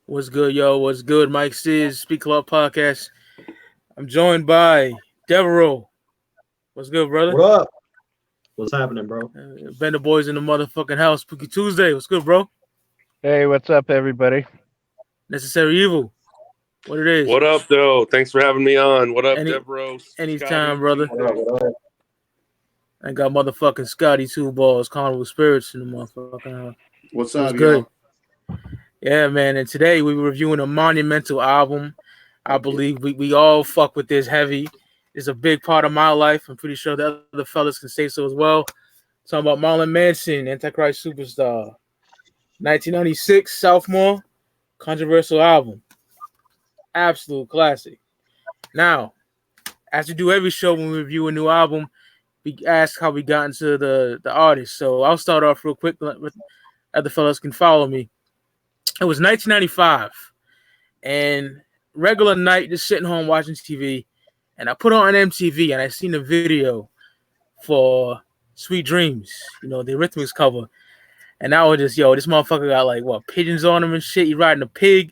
What's good, yo? What's good? Mike Sis, Speak Club Podcast. I'm joined by Devereaux. What's good, brother? What up? What's happening, bro? Been the boys in the motherfucking house. Spooky Tuesday. What's good, bro? Hey, what's up, everybody? Necessary Evil. What it is? What up, though? Thanks for having me on. What up, Any- Devereaux? anytime, brother. What up? I got motherfucking Scotty Two Balls, Carnival Spirits in the motherfucking house. What's What's up, good? y'all? Yeah, man. And today we were reviewing a monumental album. I believe we all fuck with this heavy. It's a big part of my life. I'm pretty sure the other fellas can say so as well. Talking about Marilyn Manson, Antichrist Superstar. 1996, sophomore, controversial album. Absolute classic. Now, as we do every show when we review a new album, we ask how we got into the artist. So I'll start off real quick with other fellas can follow me. It was 1995, and regular night, just sitting home watching TV, and I put on MTV, and I seen a video for Sweet Dreams, the Eurythmics cover, and I was just, this motherfucker got like pigeons on him and shit. He riding a pig,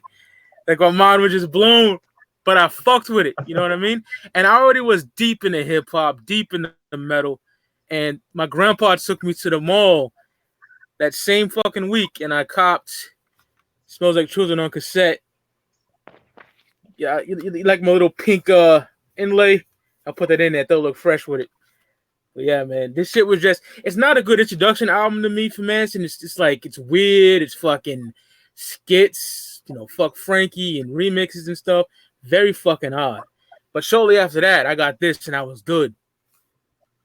like my mind was just blown, but I fucked with it. You know what I mean? And I already was deep in the hip hop, deep in the metal, and my grandpa took me to the mall that same fucking week, and I copped Smells Like Children on cassette. Yeah, you like my little pink inlay? I'll put that in there. They'll look fresh with it. But yeah, man, this shit was it's not a good introduction album to me for Manson. It's just like, it's weird. It's fucking skits, fuck Frankie and remixes and stuff. Very fucking odd. But shortly after that, I got this and I was good.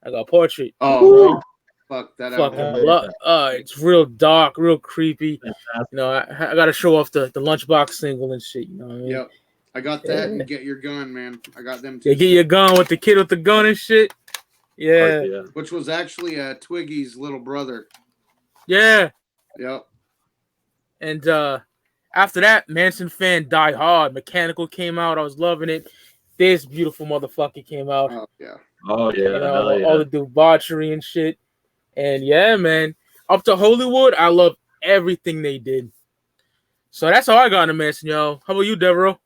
I got Portrait. Oh, fuck that Fucking album. it's real dark, real creepy. I got to show off the Lunchbox single and shit. You know what I mean? Yep. I got that and Get Your Gun, man. I got them too. Yeah, Get Your Gun with the kid with the gun and shit. Yeah. Which was actually Twiggy's little brother. Yeah. Yep. And after that, Manson Fan Die Hard. Mechanical came out. I was loving it. This beautiful motherfucker came out. Oh, yeah. Oh, yeah. All the debauchery and shit. And yeah, man. Up to Hollywood, I love everything they did. So that's all I got in Manson, y'all. How about you, Devereaux?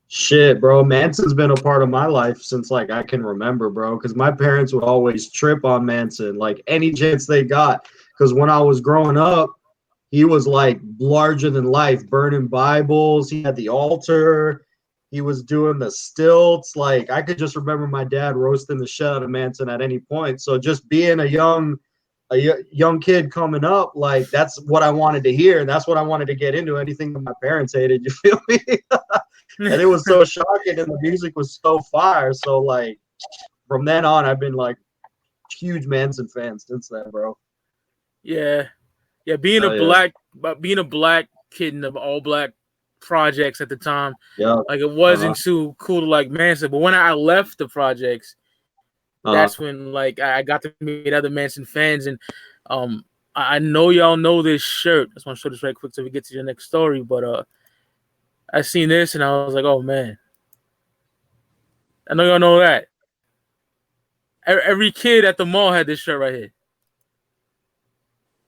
Shit, bro. Manson's been a part of my life since I can remember, bro. Because my parents would always trip on Manson, any chance they got. Because when I was growing up, he was larger than life, burning Bibles. He had the altar. He was doing the stilts. I could just remember my dad roasting the shit out of Manson at any point. So just being a young kid coming up, that's what I wanted to hear. And that's what I wanted to get into. Anything that my parents hated, you feel me? And it was so shocking, and the music was so fire. So from then on, I've been huge Manson fan since then, bro. Yeah, being a black kid in the all black projects at the time, it wasn't too cool to like Manson. But when I left the projects, that's when I got to meet other Manson fans, and I know y'all know this shirt. I just want to show this right quick so we get to the next story, but I seen this and I was like, oh man. I know y'all know that. Every kid at the mall had this shirt right here.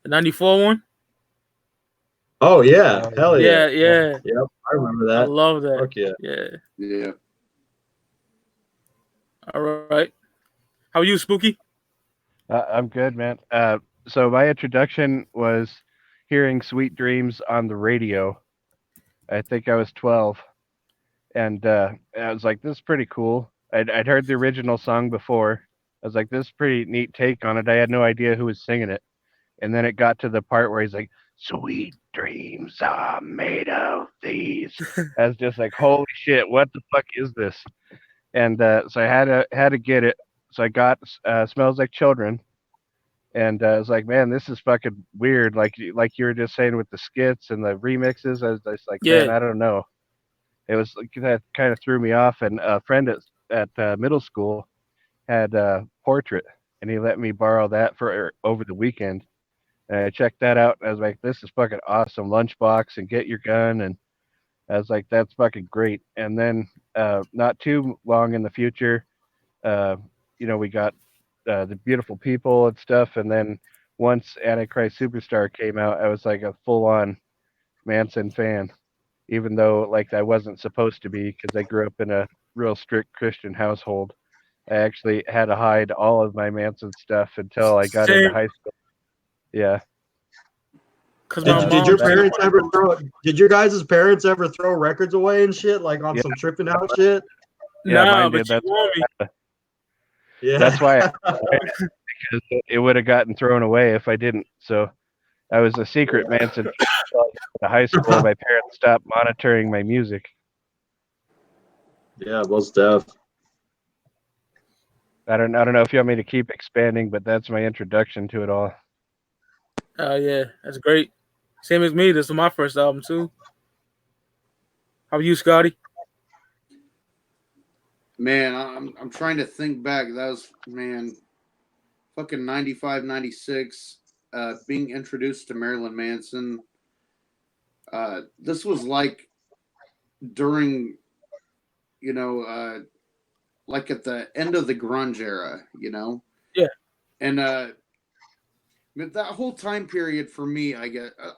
The 94 one? Oh, yeah. Hell yeah. Yeah. Yep, I remember that. I love that. Fuck yeah. Yeah. All right. How are you, Spooky? I'm good, man. So my introduction was hearing Sweet Dreams on the radio. I think I was 12, and I was like, this is pretty cool. I'd heard the original song before. I was like, this is a pretty neat take on it. I had no idea who was singing it. And then it got to the part where he's like, sweet dreams are made of these. I was just like, holy shit, what the fuck is this? And so I had to get it. So I got Smells Like Children. And I was like, man, this is fucking weird. Like you were just saying with the skits and the remixes. I was just like, man, I don't know. It was that kind of threw me off. And a friend at middle school had Portrait, and he let me borrow that for over the weekend. And I checked that out. And I was like, this is fucking awesome. Lunchbox and Get Your Gun. And I was like, that's fucking great. And then not too long in the future, we got the Beautiful People and stuff. And then once Antichrist Superstar came out, I was like a full-on Manson fan. even though like I wasn't supposed to be because I grew up in a real strict Christian household. I actually had to hide all of my Manson stuff until I got into Same. high school. Yeah. Cause my Did mom. your parents ever throw? Did your guys' parents ever throw records away and shit, like on Yeah. some tripping out shit? Yeah, Nah, mine but did. you want me. Yeah, That's why because it would have gotten thrown away if I didn't. So I was a secret Manson until I got to high school. My parents stopped monitoring my music. Yeah, most def. I don't know if you want me to keep expanding, but that's my introduction to it all. Oh yeah, that's great. Same as me. This was my first album too. How about you, Scotty? Man, I'm trying to think back. That was, man, fucking 95, 96. Being introduced to Marilyn Manson. This was like during, you know, like at the end of the grunge era, you know? Yeah. And that whole time period for me, I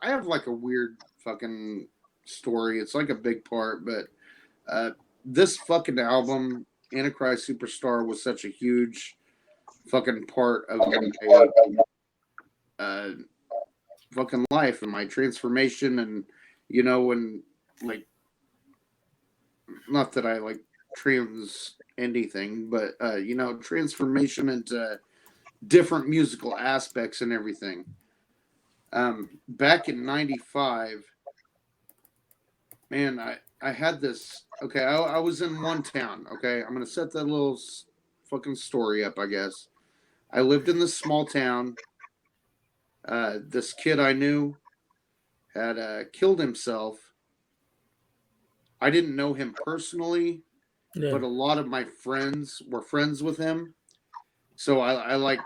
have like a weird fucking story. It's like a big part, but this fucking album, Antichrist Superstar, was such a huge fucking part of my fucking life and my transformation. And you know, when like, not that I like trans anything, but you know, transformation into different musical aspects and everything. Back in '95, man, I had this. Okay, I was in one town. Okay, I'm gonna set that little fucking story up. I guess I lived in this small town. This kid I knew had killed himself. I didn't know him personally, Yeah. but a lot of my friends were friends with him. So I like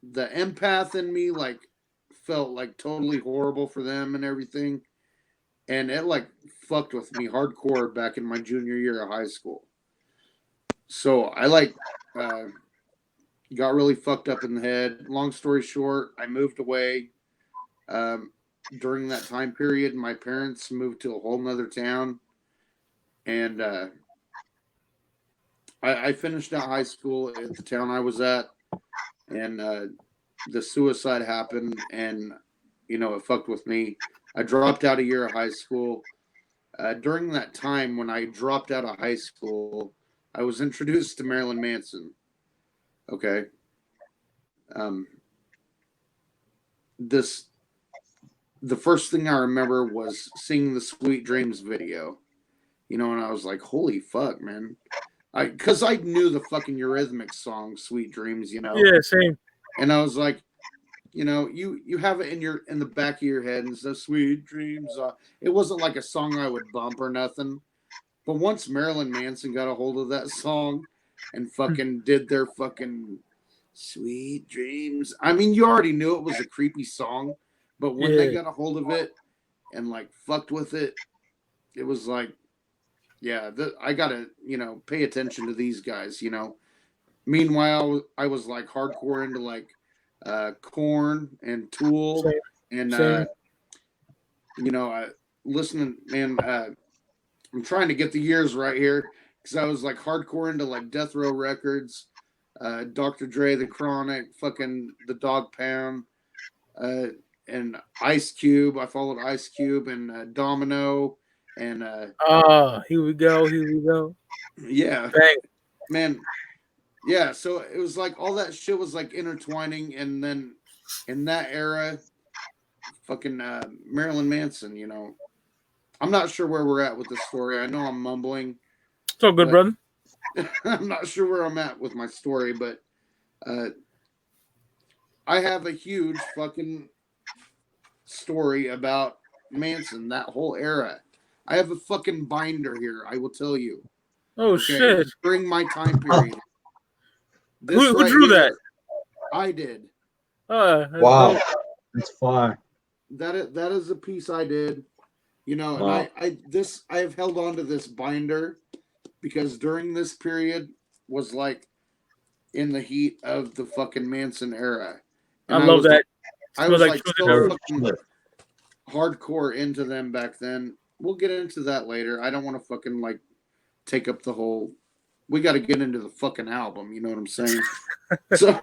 the empath in me like felt like totally horrible for them and everything. And it like fucked with me hardcore back in my junior year of high school. So I like got really fucked up in the head. Long story short, I moved away. During that time period, my parents moved to a whole nother town, and I finished out high school at the town I was at, and the suicide happened, and you know it fucked with me. I dropped out a year of high school. During that time, when I dropped out of high school, I was introduced to Marilyn Manson. Okay. Um, the first thing I remember was seeing the Sweet Dreams video, you know, and I was like, holy fuck, man. Because I knew the fucking Eurythmics song, Sweet Dreams, you know. Yeah, same. And I was like, you know, you have it in the back of your head and says Sweet Dreams. It wasn't like a song I would bump or nothing. But once Marilyn Manson got a hold of that song and fucking did their fucking Sweet Dreams. I mean, you already knew it was a creepy song, but when they got a hold of it and like fucked with it, it was like, yeah, I gotta, you know, pay attention to these guys, you know. Meanwhile, I was like hardcore into like Korn and Tool, Same. and Same. you know, listening, man. I'm trying to get the years right here because I was like hardcore into like Death Row Records, Dr. Dre, The Chronic, fucking The Dog Pound, and Ice Cube. I followed Ice Cube and Domino, and Here we go. Here we go. yeah, Bang. man, yeah. So it was like all that shit was like intertwining, and then in that era, fucking Marilyn Manson. You know, I'm not sure where we're at with the story. I know I'm mumbling. It's all good, brother. I'm not sure where I'm at with my story, but I have a huge fucking story about Manson, that whole era. I have a fucking binder here, I will tell you. Oh, shit. During my time period. Who drew that? I did. Wow. That's fire. That is a piece I did. You know, wow. and I have held on to this binder because during this period was like in the heat of the fucking Manson era. And I was that. I was like so sugar. fucking hardcore into them back then. we'll get into that later. I don't want to fucking like take up the whole. We got to get into the fucking album. You know what I'm saying? So,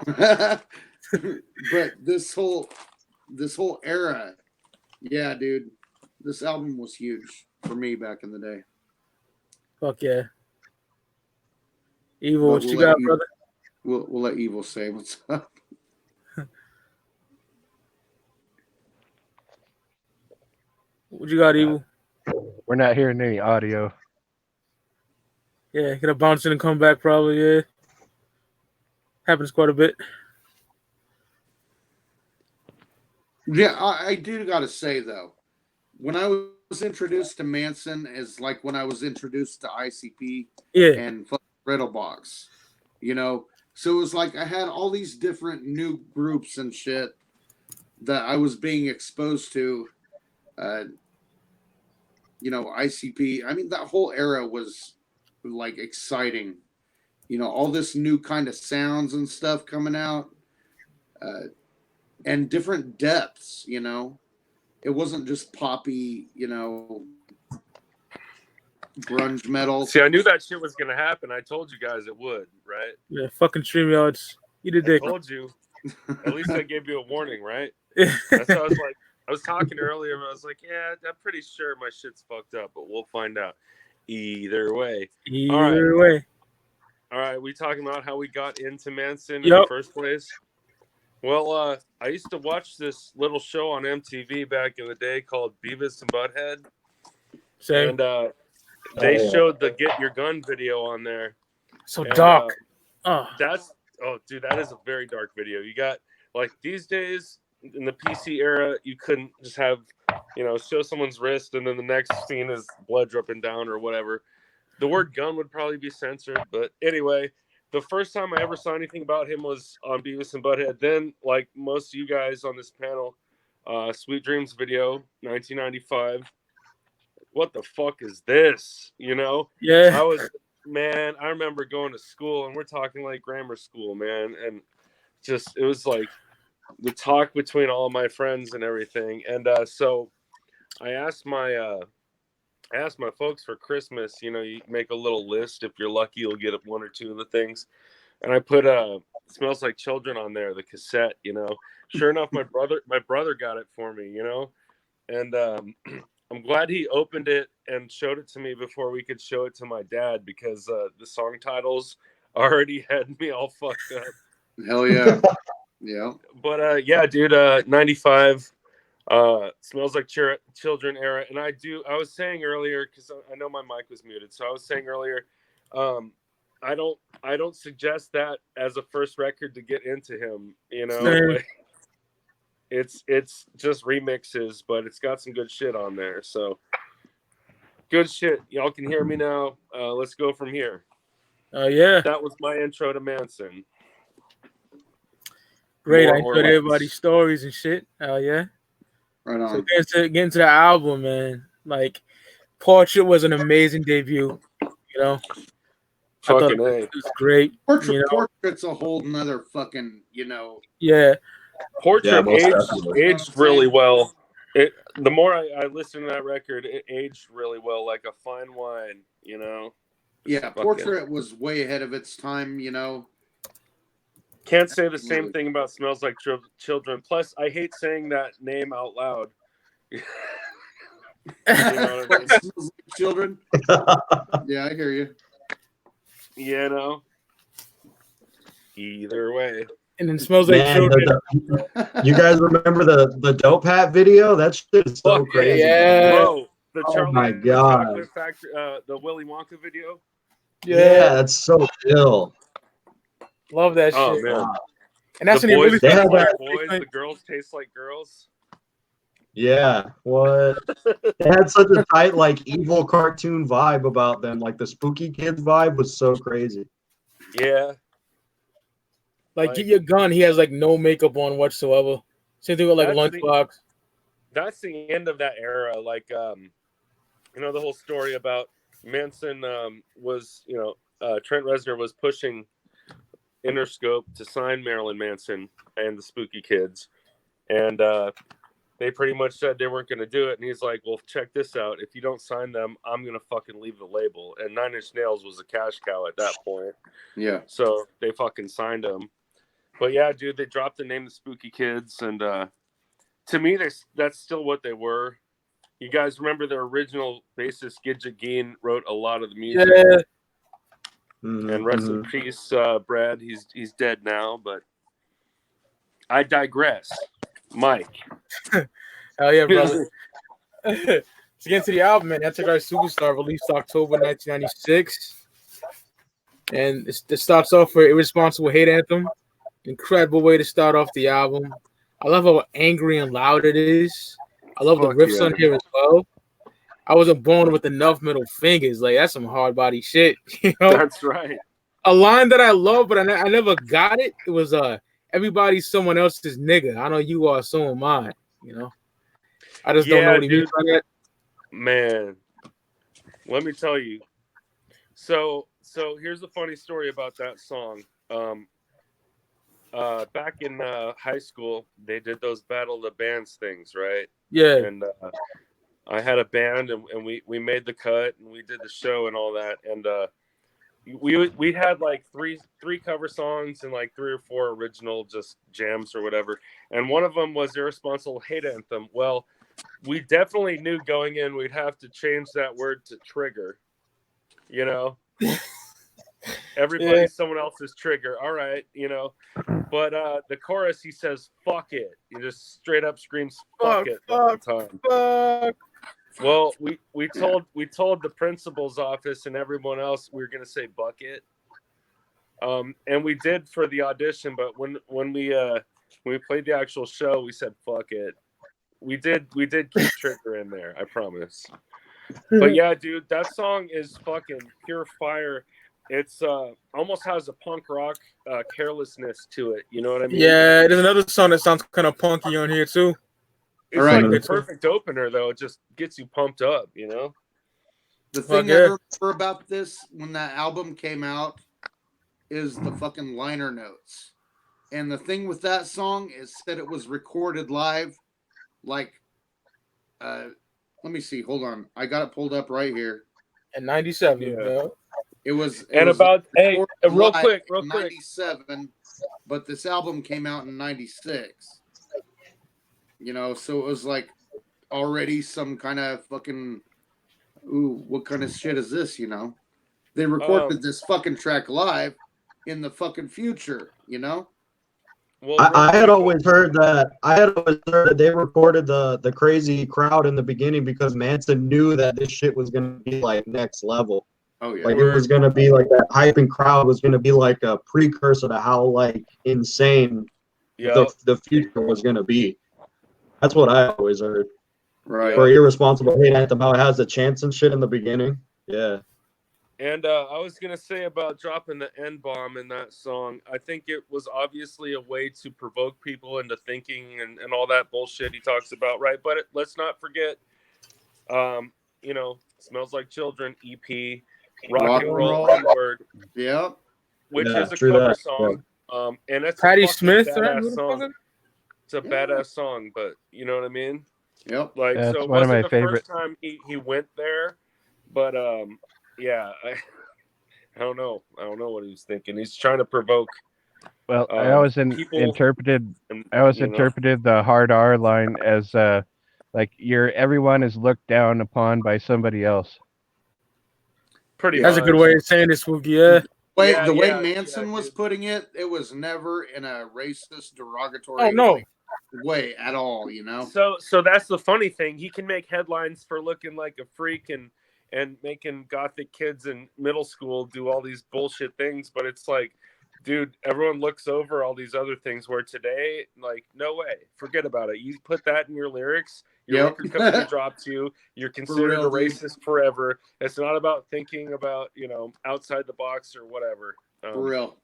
but this whole era, yeah, dude, this album was huge for me back in the day. Fuck yeah. Evil, what you got, brother? We'll let Evil say what's up. What you got, Evil? We're not hearing any audio. Yeah, gonna bounce in and come back probably, yeah. Happens quite a bit. Yeah, I do got to say, though, when I was introduced to Manson is like when I was introduced to ICP and Riddlebox, you know? So it was like I had all these different new groups and shit that I was being exposed to. You know, ICP. I mean, that whole era was like exciting. You know, all this new kind of sounds and stuff coming out. And different depths, you know. It wasn't just poppy, you know, grunge metal. See, I knew that shit was gonna happen. I told you guys it would, right? Yeah, fucking StreamYards. You did dick. I told you. At least I gave you a warning, right? That's how I was like. I was talking earlier, and I was like, "Yeah, I'm pretty sure my shit's fucked up, but we'll find out." Either way. Either way. All right, we talking about how we got into Manson in the first place. Well, I used to watch this little show on MTV back in the day called Beavis and Butthead. Same. And they showed the Get Your Gun video on there. So dark. Dude, that is a very dark video. You got, like, these days in the PC era, you couldn't just have, you know, show someone's wrist and then the next scene is blood dripping down or whatever. The word gun would probably be censored. But anyway, the first time I ever saw anything about him was on Beavis and Butthead. Then, like most of you guys on this panel, Sweet Dreams video, 1995. What the fuck is this? You know? Yeah. I remember going to school, and we're talking like grammar school, man. And just, it was like the talk between all of my friends and everything. And so I asked my folks for Christmas, you know, you make a little list. If you're lucky, you'll get one or two of the things. And I put Smells Like Children on there, the cassette, you know. Sure enough, my brother got it for me, you know. And I'm glad he opened it and showed it to me before we could show it to my dad, because the song titles already had me all fucked up. Hell yeah. Yeah. But yeah, dude, 95 Smells Like Children era. And I was saying earlier, because I know my mic was muted, so I was saying earlier, I don't suggest that as a first record to get into him, you know. Like, it's just remixes, but it's got some good shit on there. So good shit. Y'all can hear me now. Let's go from here. Yeah. That was my intro to Manson. Great. I enjoyed everybody's stories and shit. Yeah. Right on. So get into the album, man. Like, Portrait was an amazing debut. You know, fucking it was great. Portrait's a whole nother fucking, you know. Yeah. Portrait aged really well. The more I listened to that record, it aged really well, like a fine wine, you know. Yeah, Portrait was way ahead of its time, you know. Can't say the same thing about Smells Like Children. Plus, I hate saying that name out loud. You know what I mean? Smells Like Children? Yeah, I hear you. You know? Either way. And then Smells Like Children. You guys remember the Dope Hat video? That shit is so crazy. Yeah. Bro, my God. The Chocolate Factory, the Willy Wonka video. Yeah, that's so ill. Love that shit. Man. And that's the when boys really taste like boys, the girls taste like girls. Yeah, what? They had such a tight, like, evil cartoon vibe about them. Like, the Spooky Kids vibe was so crazy. Yeah. Like, Get Your Gun, he has, like, no makeup on whatsoever. Same thing with, like, Lunchbox. That's the end of that era. Like, you know, the whole story about Manson was, you know, Trent Reznor was pushing Interscope to sign Marilyn Manson and the Spooky Kids. And they pretty much said they weren't going to do it. And he's like, well, check this out. If you don't sign them, I'm going to fucking leave the label. And 9 Inch Nails was a cash cow at that point. Yeah. So they fucking signed him. But yeah, dude, they dropped the name The Spooky Kids. And to me, that's still what they were. You guys remember their original bassist, Gidget Geen, wrote a lot of the music. Yeah. And rest in peace, Brad. He's dead now, but I digress. Mike. Hell yeah, brother. Let's get into the album, man. Antichrist Superstar, released October 1996. And it starts off with Irresponsible Hate Anthem. Incredible way to start off the album. I love how angry and loud it is. I love the riffs on here as well. I wasn't born with enough middle fingers. Like, that's some hard body shit. You know? That's right. A line that I love, but I never got it. It was everybody's someone else's nigga. I know you are, so am I. You know, I just don't know what he means by that. Man, let me tell you. So here's the funny story about that song. Back in high school, they did those Battle of the Bands things, right? Yeah. And I had a band, and we made the cut, and we did the show and all that, and we had like three cover songs and like 3 or 4 original just jams or whatever, and one of them was Irresponsible Hate Anthem. Well, we definitely knew going in we'd have to change that word to trigger, you know. Everybody's someone else's trigger, all right, you know. But the chorus, he says fuck it. He just straight up screams fuck it all the time. Fuck. Well, we told the principal's office and everyone else we were gonna say bucket, and we did for the audition. But when we played the actual show, we said fuck it. We did keep trigger in there, I promise. But yeah, dude, that song is fucking pure fire. It's almost has a punk rock carelessness to it. You know what I mean? Yeah, there's another song that sounds kind of punky on here too. It's like the perfect opener, though. It just gets you pumped up, you know? The thing I remember about this, when that album came out, is the fucking liner notes. And the thing with that song is that it was recorded live. Like, let me see. Hold on. I got it pulled up right here. In 97, yeah. It was... real quick. 97, but this album came out in 96. You know, so it was like already some kind of fucking, ooh, what kind of shit is this, you know? They recorded this fucking track live in the fucking future, you know? Well, I had always heard that they recorded the crazy crowd in the beginning because Manson knew that this shit was going to be like next level. Oh, yeah. Like it was going to be like that hyping crowd was going to be like a precursor to how like insane the future was going to be. That's what I always heard. Right. For Irresponsible Hate Anthem, how it has a chance and shit in the beginning. Yeah. And I was going to say about dropping the N-bomb in that song, I think it was obviously a way to provoke people into thinking and all that bullshit he talks about, right? But let's not forget, you know, Smells Like Children, EP, Rock and Roll, N-Word. Yeah. Which is a cover song. Yeah. And it's Patti a Smith, badass song. It's a badass song, but you know what I mean? Yep. Like, that's so it one of wasn't my the favorite. first time he went there, but yeah, I don't know. I don't know what he was thinking. He's trying to provoke. Well, I always interpreted the hard R line as like everyone is looked down upon by somebody else. Pretty. That's much. a good way of saying it, Swoogie. Yeah. The way Manson was putting it, it was never in a racist, derogatory way at all, you know? So that's the funny thing. He can make headlines for looking like a freak and making gothic kids in middle school do all these bullshit things, but it's like, dude, everyone looks over all these other things where today, like, no way. Forget about it. You put that in your lyrics, your record company drops you, you're considered a racist forever. It's not about thinking about, you know, outside the box or whatever. For real.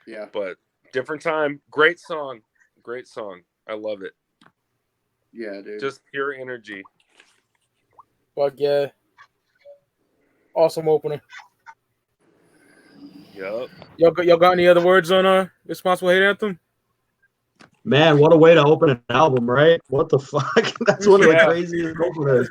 Yeah. But different time. Great song. Great song. I love it. Yeah, dude. Just pure energy. Fuck yeah. Awesome opener. Yep. Y'all got any other words on Responsible Hate Anthem? Man, what a way to open an album, right? What the fuck? That's one of the Yeah. craziest openers.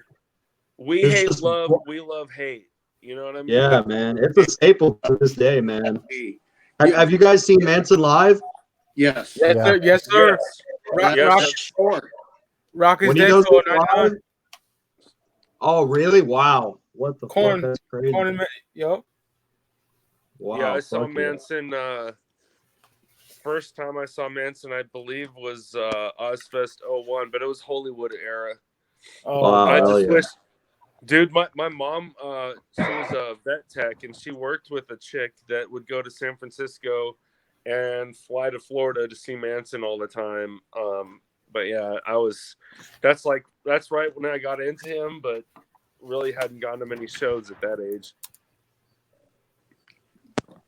We It's hate just- love. We love hate. You know what I mean? Yeah, man. It's a staple to this day, man. Hey, Have you guys seen Manson live? yes. Yes, Yeah. sir. Yes, sir. Yes. Rock, Yes, rock, that's- Sure. rock is When he dead does to it live? Oh, really? Wow. What the Corn. fuck? That's crazy. Yo. Wow. Yeah, I saw fuck yeah. Manson. First time I saw Manson, I believe, was Ozfest 01, but it was Hollywood era. Oh, Wow. I hell just yeah. wish, dude. My mom, she was a vet tech, and she worked with a chick that would go to San Francisco and fly to Florida to see Manson all the time. But yeah, that's right when I got into him, but really hadn't gone to many shows at that age.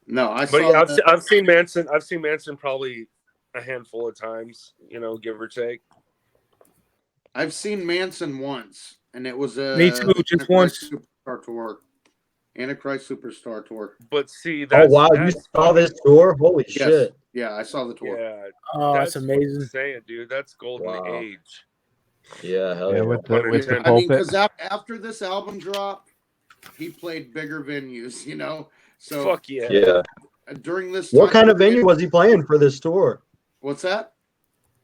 No, I But saw. yeah, that. I've seen Manson. I've seen Manson probably a handful of times, give or take. I've seen Manson once, and it was a Me too, just Antichrist once. Superstar tour. Antichrist Superstar tour. But see, Oh, wow. You that's saw this tour? Holy Yes. shit. Yeah, I saw the tour. Yeah, Oh, that's amazing. Saying, dude, that's golden Wow. age. Yeah, hell Yeah, yeah. with the 110. I mean, pulpit. because after this album dropped, he played bigger venues, So Fuck yeah. Yeah. during this What time kind of period- venue was he playing for this tour? What's that?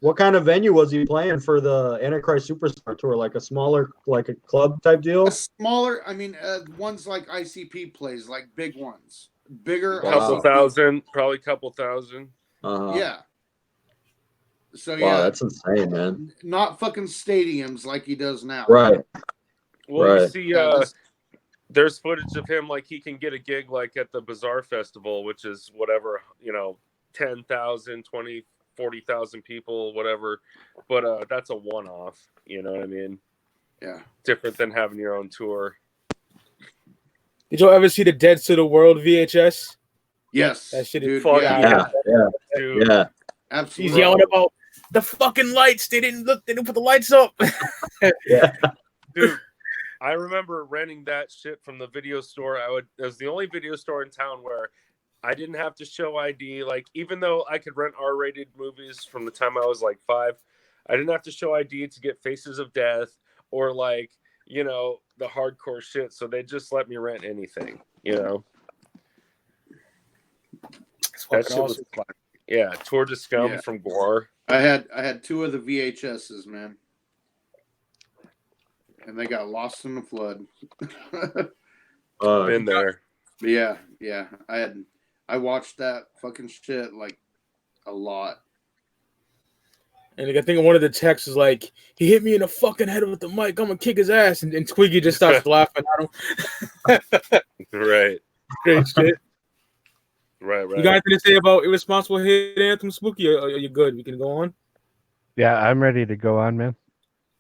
What kind of venue was he playing for the Antichrist Superstar tour? Like a smaller, like a club type deal? A smaller, ones like ICP plays, like big ones. Bigger. Wow. Couple thousand, probably couple thousand. Uh-huh. Yeah. So, Wow, yeah, that's insane, man. not fucking stadiums like he does now. Right. Well, you Right. see, Yeah, this- there's footage of him like he can get a gig like at the Bazaar Festival, which is whatever, 10,000, 20, 40,000 people, whatever. But that's a one-off. You know what I mean? Yeah. Different than having your own tour. Did y'all ever see the Dead to the World VHS? Yes. That shit is dude. fuck Yeah, Yeah, yeah, Dude, yeah. absolutely. He's yelling about the fucking lights. They didn't put the lights up. dude, I remember renting that shit from the video store. It was the only video store in town where I didn't have to show ID. Like, even though I could rent R-rated movies from the time I was like 5, I didn't have to show ID to get Faces of Death or like, the hardcore shit. So they just let me rent anything, It's That fucking shit was awesome. classic. Yeah, Tour de Scum Yeah. from Gore. I had 2 of the VHSs, man. And they got lost in the flood. Been there. Yeah. I watched that fucking shit like a lot. And I think one of the texts is like, he hit me in the fucking head with the mic. I'm gonna kick his ass. And Twiggy just starts laughing at him. Right. Great shit. Right. You got anything to say about Irresponsible Hit Anthem, Spooky? Or are you good? We can go on. Yeah, I'm ready to go on, man.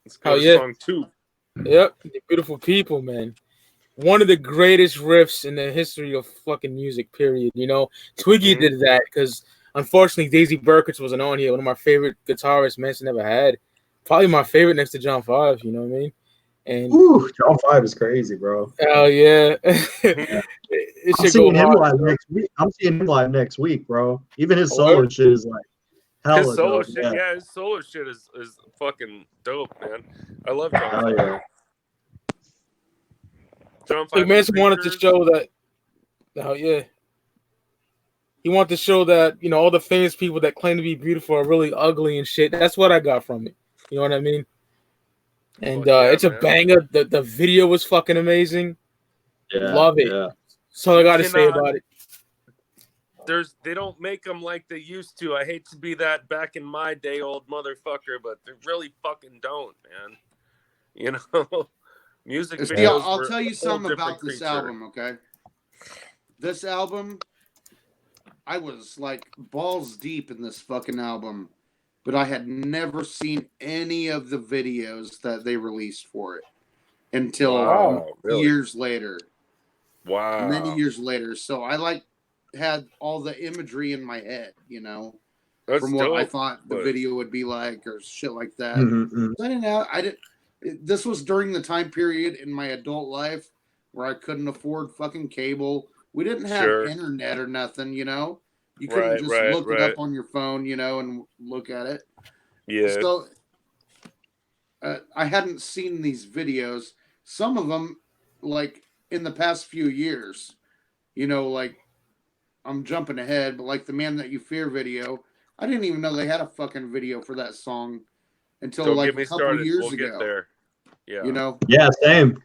Let's go Oh, to yeah. song 2. Yep. The Beautiful People, man. One of the greatest riffs in the history of fucking music, period. Twiggy Mhm. did that because unfortunately Daisy Burkett wasn't on here. One of my favorite guitarists Manson ever had. Probably my favorite next to John 5, you know what I mean? And Ooh, John 5 is crazy, bro. hell yeah. It I'm should seeing go him hard. live next week. I'm seeing him live next week, bro. Even his solo shit is like hella His solo dope. shit, Yeah. his solo shit is fucking dope, man. I love John. Hell yeah. John 5 Like Manson wanted to Preachers. show that. Hell yeah. He wanted to show that, all the famous people that claim to be beautiful are really ugly and shit. That's what I got from it. You know what I mean? And Fuck yeah, it's a man. banger. The video was fucking amazing. Yeah. Love it. Yeah. That's all I got to You say cannot- about it. They don't make them like they used to. I hate to be that back in my day old motherfucker, but they really fucking don't, man. Music See, videos. I'll were tell you a whole something different about this creature. album, okay? This album, I was like balls deep in this fucking album, but I had never seen any of the videos that they released for it until Wow, really? years later. Wow. Many years later. So I had all the imagery in my head, That's from what I dope, thought the but- video would be like or shit like that. Mhm. I didn't know. This was during the time period in my adult life where I couldn't afford fucking cable. We didn't have Sure. internet or nothing, You couldn't Right, just right, look it right. up on your phone, and look at it. Yeah. So I hadn't seen these videos. Some of them, like in the past few years, like I'm jumping ahead, but like the Man That You Fear video, I didn't even know they had a fucking video for that song until Don't like get a me couple started. years We'll ago. get there. Yeah. Yeah,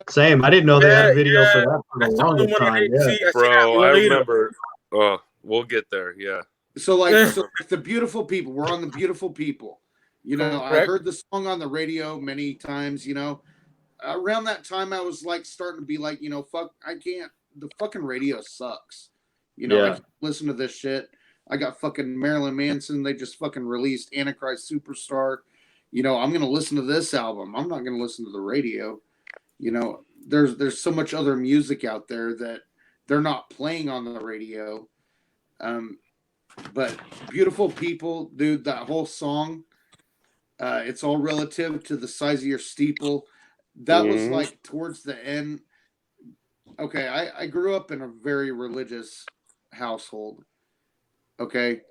same. I didn't know they had a video for that for the That's the only longest one I time. didn't Yeah. see. I Bro, seen that I later. remember. Oh, we'll get there. Yeah. So like the Beautiful People, we're on the Beautiful People. I Correct. heard the song on the radio many times, Around that time I was like starting to be like, fuck, I can't, the fucking radio sucks. I Yeah. can't listen to this shit. I got fucking Marilyn Manson, they just fucking released Antichrist Superstar. I'm gonna listen to this album. I'm not gonna listen to the radio. There's so much other music out there that they're not playing on the radio. But Beautiful People, dude, that whole song, it's all relative to the size of your steeple. That was Mhm. like towards the end. Okay, I grew up in a very religious household. Okay.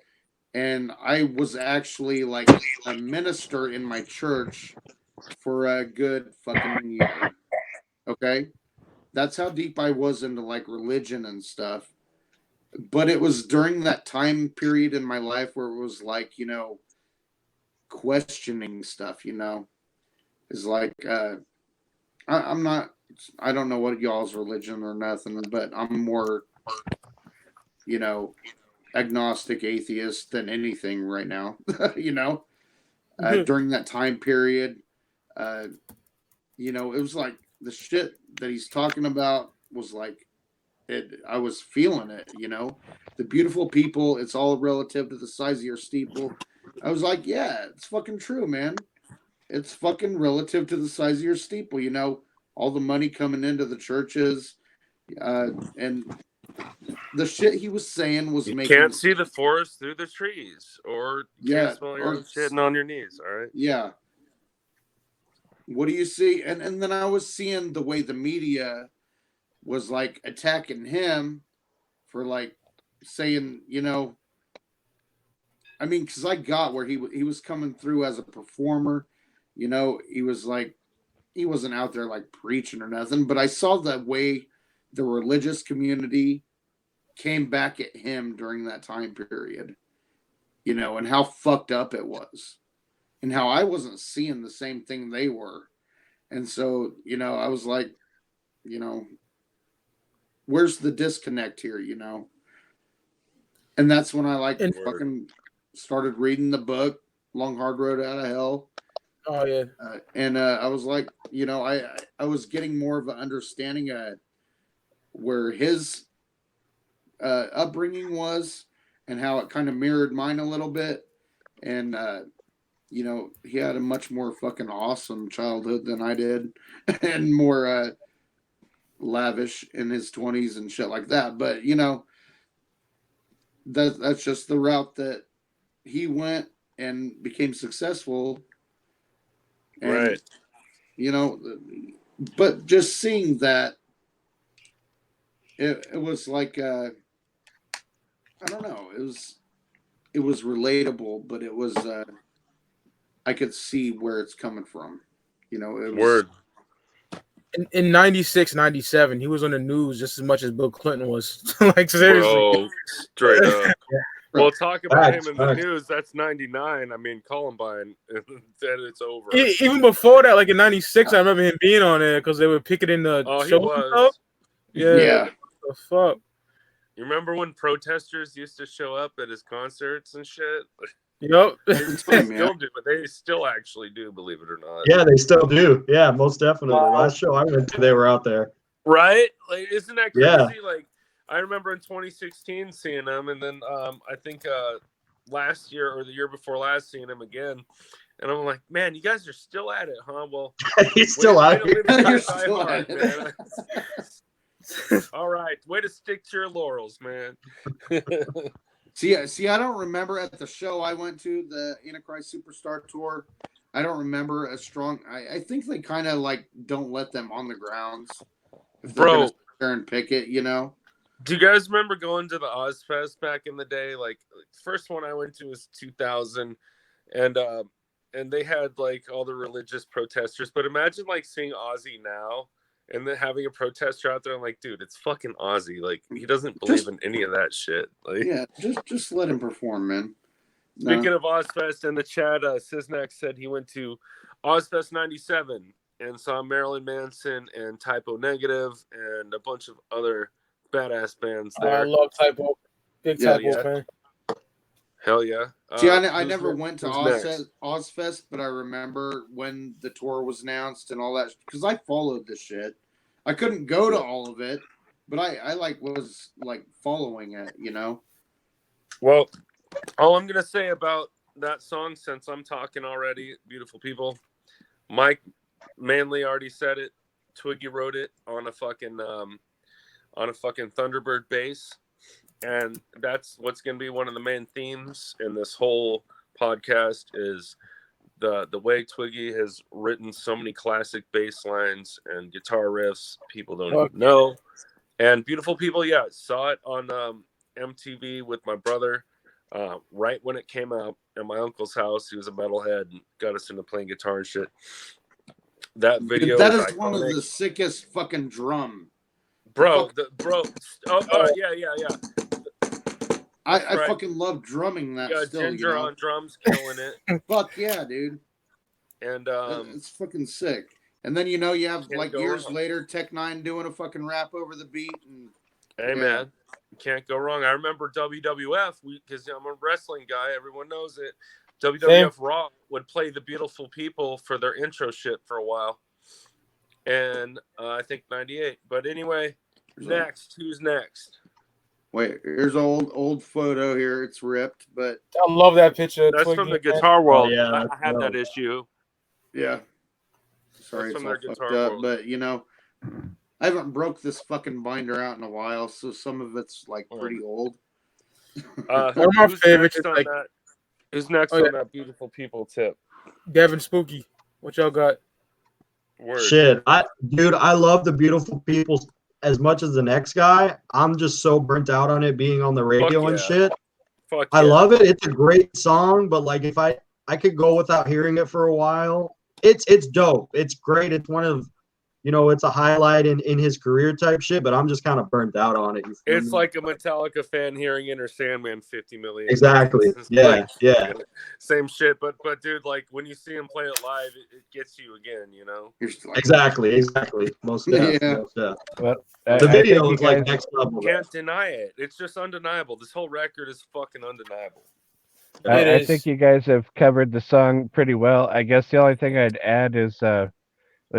And I was actually like a minister in my church for a good fucking year. Okay. That's how deep I was into like religion and stuff. But it was during that time period in my life where it was like, questioning stuff, is like, I'm not, I don't know what y'all's religion or nothing, but I'm more, agnostic atheist than anything right now, during that time period, it was like the shit that he's talking about was like, I was feeling it, the Beautiful People, it's all relative to the size of your steeple. I was like, yeah, it's fucking true, man. It's fucking relative to the size of your steeple, all the money coming into the churches, and the shit he was saying was You making can't see the forest through the trees, or you Yeah, can't smell your or- own shitting on your knees. All right. yeah. What do you see? And then I was seeing the way the media was like attacking him for like saying, I mean, because I got where he was coming through as a performer, he was like, he wasn't out there like preaching or nothing, but I saw the way the religious community came back at him during that time period, and how fucked up it was, and how I wasn't seeing the same thing they were. And so, I was like, where's the disconnect here, And that's when I like fucking started reading the book, Long Hard Road Out of Hell. Oh yeah. And I was like, I was getting more of an understanding where his upbringing was and how it kind of mirrored mine a little bit. And, he had a much more fucking awesome childhood than I did and more lavish in his 20s and shit like that. But, that's just the route that he went and became successful. And, Right. But just seeing that, it was like, I don't know, it was relatable, but it was, I could see where it's coming from. It was, Word. In 96, 97, he was on the news just as much as Bill Clinton was. Like, seriously. Bro, straight up. Well, talk about Facts, him in the facts. news. That's 99. I mean, Columbine. Then it's over. Even before that, like in 96, I remember him being on there because they were picketing the Oh, he show and stuff. was. Yeah. What the fuck? You remember when protesters used to show up at his concerts and shit? Yep. They still do, but they still actually do, believe it or not. Yeah, they still do. Yeah, most definitely. Last show I went to, they were out there. Right? Like, isn't that crazy? Yeah. Like, I remember in 2016 seeing him, and then I think last year or the year before last seeing him again. And I'm like, man, you guys are still at it, huh? Well, He's still out way here. to live You're your still life hard, at it. man. All right, way to stick to your laurels, man. See, I don't remember at the show I went to, the Antichrist Superstar tour. I don't remember a strong. I think they kind of like don't let them on the grounds if they're gonna sit there and pick it, Do you guys remember going to the Ozfest back in the day? Like first one I went to was 2000, and they had like all the religious protesters. But imagine like seeing Ozzy now and then having a protester out there. I'm like, dude, it's fucking Ozzy. Like, he doesn't believe in any of that shit. Like, yeah, just let him perform, man. Speaking of Ozfest, in the chat, Siznak said he went to Ozfest 97 and saw Marilyn Manson and Typo Negative and a bunch of other badass bands there. I love Typo. Big Typo fan. Hell yeah. See, I never went to Ozfest, but I remember when the tour was announced and all that, because I followed this shit. I couldn't go to all of it, but I was following it, you know? Well, all I'm going to say about that song, since I'm talking already, beautiful people, Mike Manley already said it. Twiggy wrote it on a fucking Thunderbird bass. And that's what's going to be one of the main themes in this whole podcast is the way Twiggy has written so many classic bass lines and guitar riffs people don't even know. And beautiful people, yeah, saw it on MTV with my brother right when it came out at my uncle's house. He was a metalhead and got us into playing guitar and shit. That video that is one of the sickest fucking drum. Bro. Yeah. I fucking love drumming that. Yeah, still, Ginger on drums, killing it. Fuck yeah, dude. And it's fucking sick. And then you have years wrong. later, Tech Nine doing a fucking rap over the beat. And, hey man, you can't go wrong. I remember WWF because I'm a wrestling guy. Everyone knows it. WWF Raw would play the Beautiful People for their intro shit for a while, and I think 98. But anyway, who's next? Wait, here's old photo here. It's ripped, but I love that picture. That's from the Guitar World. Oh, yeah, I had that issue. Yeah. Sorry, that's it's all fucked up. But I haven't broke this fucking binder out in a while, so some of it's pretty old. One of my favorites is who's next on that Beautiful People tip? Devin Spooky. What y'all got? Word. Shit, I love the Beautiful People as much as the next guy. I'm just so burnt out on it being on the radio and shit. I love it. It's a great song, but if I could go without hearing it for a while, it's dope. It's great. It's one of it's a highlight in his career type shit, but I'm just kind of burnt out on it. It's like a Metallica fan hearing Enter Sandman 50 million. Exactly. Yeah. Same shit, but dude, when you see him play it live, it gets you again, Exactly. Most definitely. Yeah. The video is next level. Can't deny it. It's just undeniable. This whole record is fucking undeniable. I think you guys have covered the song pretty well. I guess the only thing I'd add is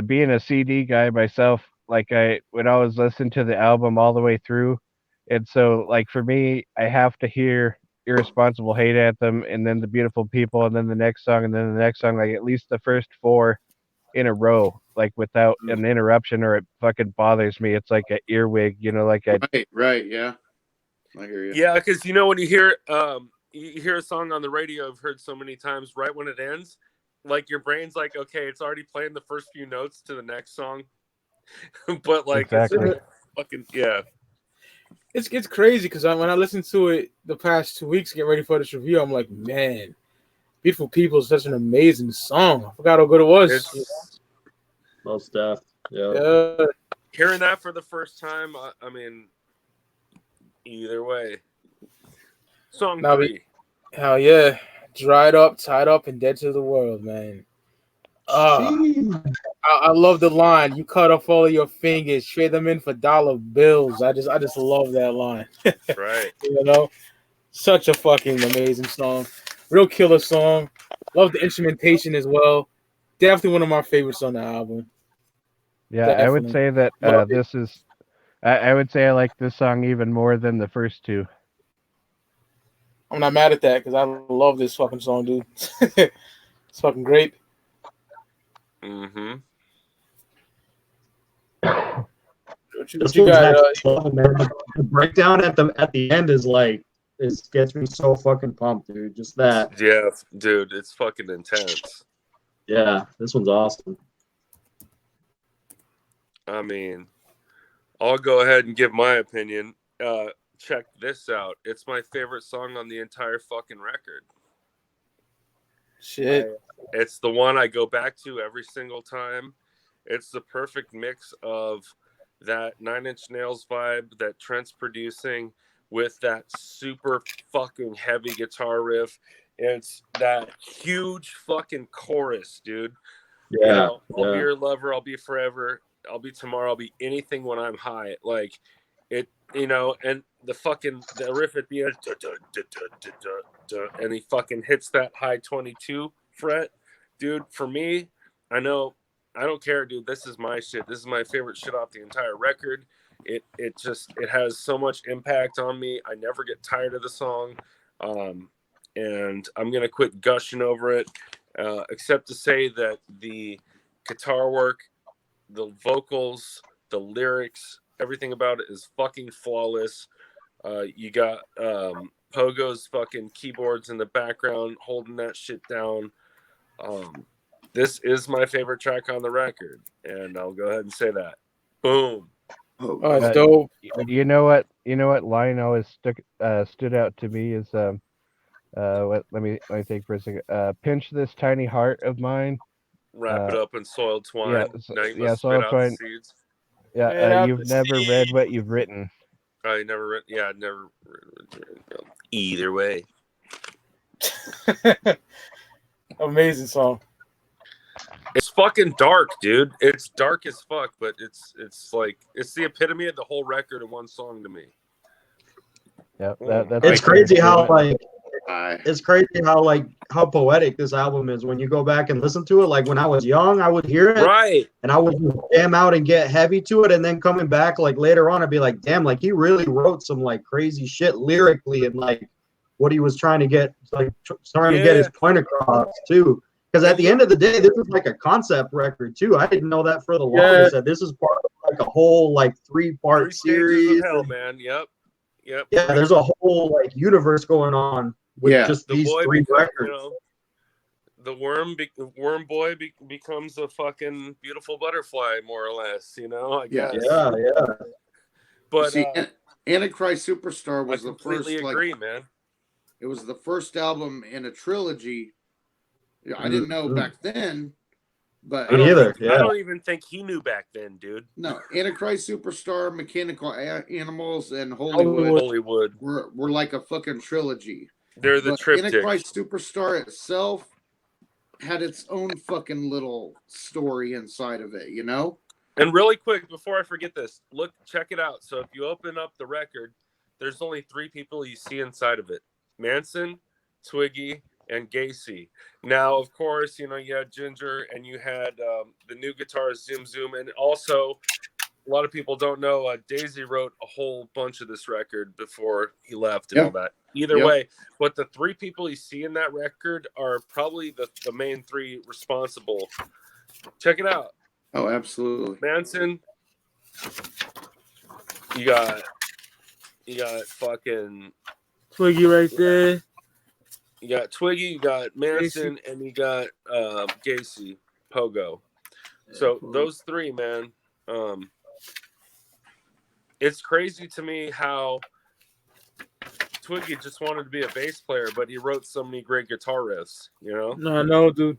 being a CD guy myself, I would always listen to the album all the way through. And so, for me, I have to hear Irresponsible Hate Anthem and then the Beautiful People and then the next song and then the next song, at least the first 4 in a row, without an interruption, or it fucking bothers me. It's like an earwig, Right, yeah. I hear you. Yeah, because when you hear a song on the radio I've heard so many times, right when it ends, your brain's okay, it's already playing the first few notes to the next song. But exactly. It's fucking It's crazy because when I listened to it the past 2 weeks, getting ready for this review, I'm like, man, Beautiful People is such an amazing song. I forgot how good it was. Most stuff. Yeah. Hearing that for the first time, I mean, either way. Song 3. Hell yeah. Dried up, tied up, and dead to the world, man. I love the line. You cut off all of your fingers, trade them in for dollar bills. I just love that line. Right. Such a fucking amazing song. Real killer song. Love the instrumentation as well. Definitely one of my favorites on the album. Yeah, Definitely. I would say that this is. I would say I like this song even more than the first 2. I'm not mad at that because I love this fucking song, dude. It's fucking great. Mm-hmm. What you got? The breakdown at the end is gets me so fucking pumped, dude. Just that. Yeah, dude, it's fucking intense. Yeah, this one's awesome. I mean, I'll go ahead and give my opinion. check this out. It's my favorite song on the entire fucking record. Shit. It's the one I go back to every single time. It's the perfect mix of that Nine Inch Nails vibe that Trent's producing with that super fucking heavy guitar riff. It's that huge fucking chorus, dude. Yeah, You know, I'll be yeah. your lover, I'll be forever, I'll be tomorrow, I'll be anything when I'm high. Like it, you know, and the riff at the end, and he fucking hits that high 22 fret, dude. For me, I know, I don't care, dude. This is my shit. This is my favorite shit off the entire record. It has so much impact on me. I never get tired of the song, and I'm gonna quit gushing over it, except to say that the guitar work, the vocals, the lyrics, everything about it is fucking flawless. You got Pogo's fucking keyboards in the background holding that shit down. This is my favorite track on the record, and I'll go ahead and say that. Boom. Oh, it's dope. You know what line always stood out to me is let me think for a second. Pinch this tiny heart of mine. Wrap it up in soiled twine. Yeah, Now you must spit soiled out twine. the seeds. Yeah, you've never read what you've written. I never read. Yeah, I never. Either way. Amazing song. It's fucking dark, dude. It's dark as fuck, but it's like it's the epitome of the whole record in one song to me. Yeah, that's It's crazy how like It's crazy how poetic this album is when you go back and listen to it. Like when I was young, I would hear it, Right. and I would jam out and get heavy to it, and then coming back like later on, I'd be like, damn, like he really wrote some like crazy shit lyrically and like what he was trying to get, like trying to get his point across too. Because at the end of the day, this is like a concept record too. I didn't know that for the longest. That this is part of like a whole like 3-part series. Of hell, man. Yep. Yeah, there's a whole like universe going on with just these 3 records. You know, the worm boy becomes a fucking beautiful butterfly, more or less. You know, I guess. Yeah. But see, Antichrist Superstar was the first. I completely agree, man. It was the first album in a trilogy. I didn't know back then, but I don't even think he knew back then, dude. No, Antichrist Superstar, Mechanical Animals, and Hollywood were like a fucking trilogy. They're the triptych. Antichrist Superstar itself had its own fucking little story inside of it, you know? And really quick, before I forget this, check it out. So if you open up the record, there's only 3 people you see inside of it: Manson, Twiggy, and Gacy. Now, of course, you know, you had Ginger and you had the new guitarist Zoom Zoom, and also a lot of people don't know Daisy wrote a whole bunch of this record before he left and all that. Either way, but the 3 people you see in that record are probably the main 3 responsible. Check it out. Oh, absolutely. Manson. You got fucking Twiggy right there. You got Twiggy, you got Manson, and you got Gacy, Pogo. So those 3, man. It's crazy to me how Twiggy just wanted to be a bass player, but he wrote so many great guitar riffs, you know? No, dude.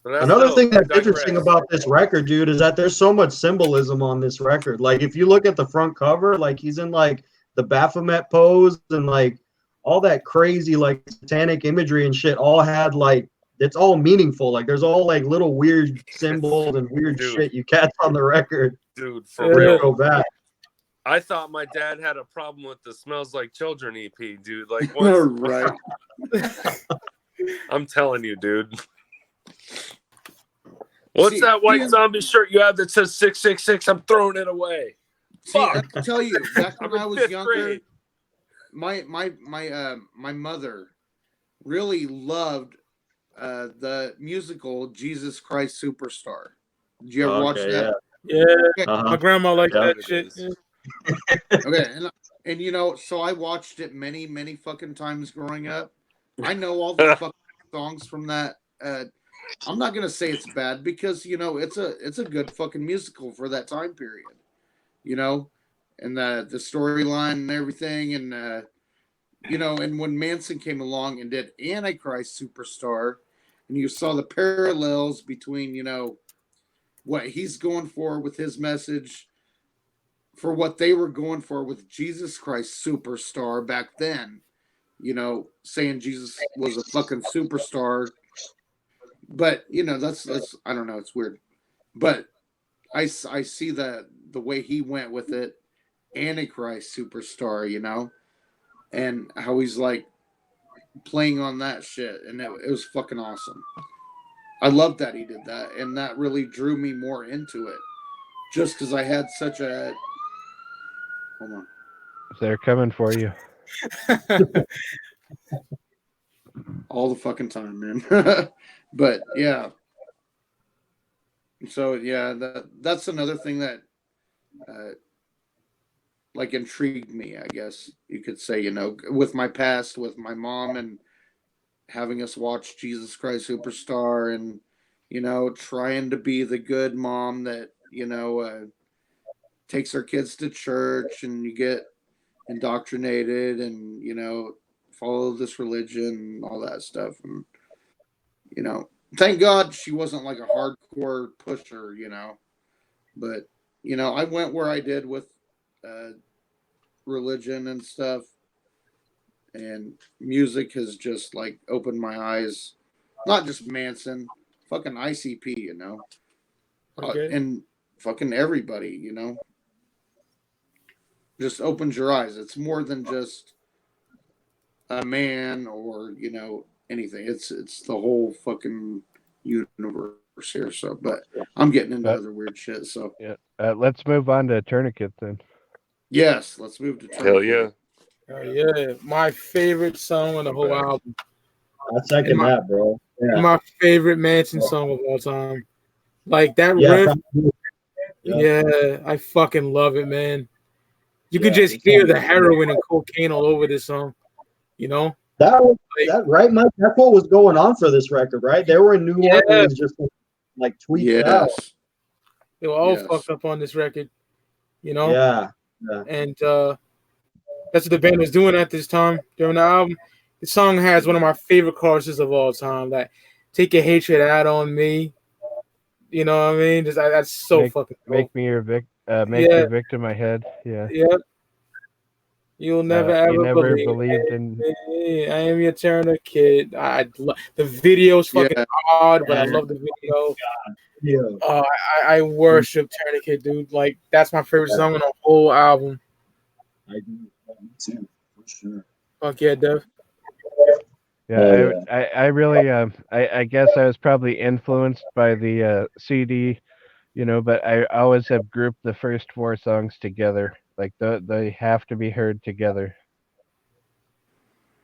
Another thing that's interesting about this record, dude, is that there's so much symbolism on this record. Like if you look at the front cover, like he's in like the Baphomet pose and like all that crazy like satanic imagery and shit all had like, it's all meaningful. Like there's all like little weird symbols and weird shit you catch on the record. Dude, for real. Go back. I thought my dad had a problem with the Smells Like Children EP, dude. Like, right. I'm telling you, dude. What's that white zombie shirt you have that says 666? I'm throwing it away. See, I can tell you, back when I was younger, my mother really loved the musical Jesus Christ Superstar. Did you ever watch that? Yeah. My grandma liked that shit. Okay, and you know, so I watched it many fucking times growing up. I know all the fucking songs from that. I'm not gonna say it's bad because you know it's a good fucking musical for that time period. You know, and the storyline and everything, and you know, and when Manson came along and did Antichrist Superstar, and you saw the parallels between, you know, what he's going for with his message for what they were going for with Jesus Christ Superstar back then, you know, saying Jesus was a fucking superstar. But, you know, that's I don't know, it's weird. But I see the way he went with it, Antichrist Superstar, you know, and how he's like playing on that shit, and it was fucking awesome. I love that he did that, and that really drew me more into it, just because I had such a hold on. They're coming for you. All the fucking time, man. But yeah, so yeah, that's another thing that like intrigued me, I guess you could say, you know, with my past with my mom and having us watch Jesus Christ Superstar, and you know, trying to be the good mom that, you know, takes her kids to church, and you get indoctrinated, and you know, follow this religion and all that stuff. And you know, thank God she wasn't like a hardcore pusher, you know. But you know, I went where I did with religion and stuff, and music has just like opened my eyes. Not just Manson, fucking ICP, you know, Okay. and fucking everybody, you know, just opens your eyes. It's more than just a man or, you know, anything. It's the whole fucking universe here. So, but I'm getting into other weird shit. So Yeah. Let's move on to Tourniquet then. yes, let's move to Hell yeah. Oh, yeah, my favorite song on the whole album. I second that, bro. Yeah, My favorite Manson song of all time. Like that yeah, riff. probably. Yeah, I fucking love it, man. You could Yeah, just this hear song the is heroin and cocaine all over this song. You know? that was Like, that right, Mike? That's what was going on for this record, right? They were in New Yeah. Orleans, just like tweaked out. yes, they were all Yes. fucked up on this record. You know? Yeah, And that's what the band was doing at this time during the album. The song has one of my favorite choruses of all time. Like, take your hatred out on me. You know what I mean? Just that's so fucking cool. Make me your Yeah. your victim my head. Yeah. Yep. You'll never You ever never believe believed in. me. I am your Turner kid. The video's fucking Yeah. odd, but I love the video. yeah. I worship Turner Kid, dude. Like that's my favorite song on the whole album. I do. Me too, for sure. Fuck yeah, Dev. Yeah, I really I guess I was probably influenced by the CD, you know, but I always have grouped the first 4 songs together. Like they have to be heard together.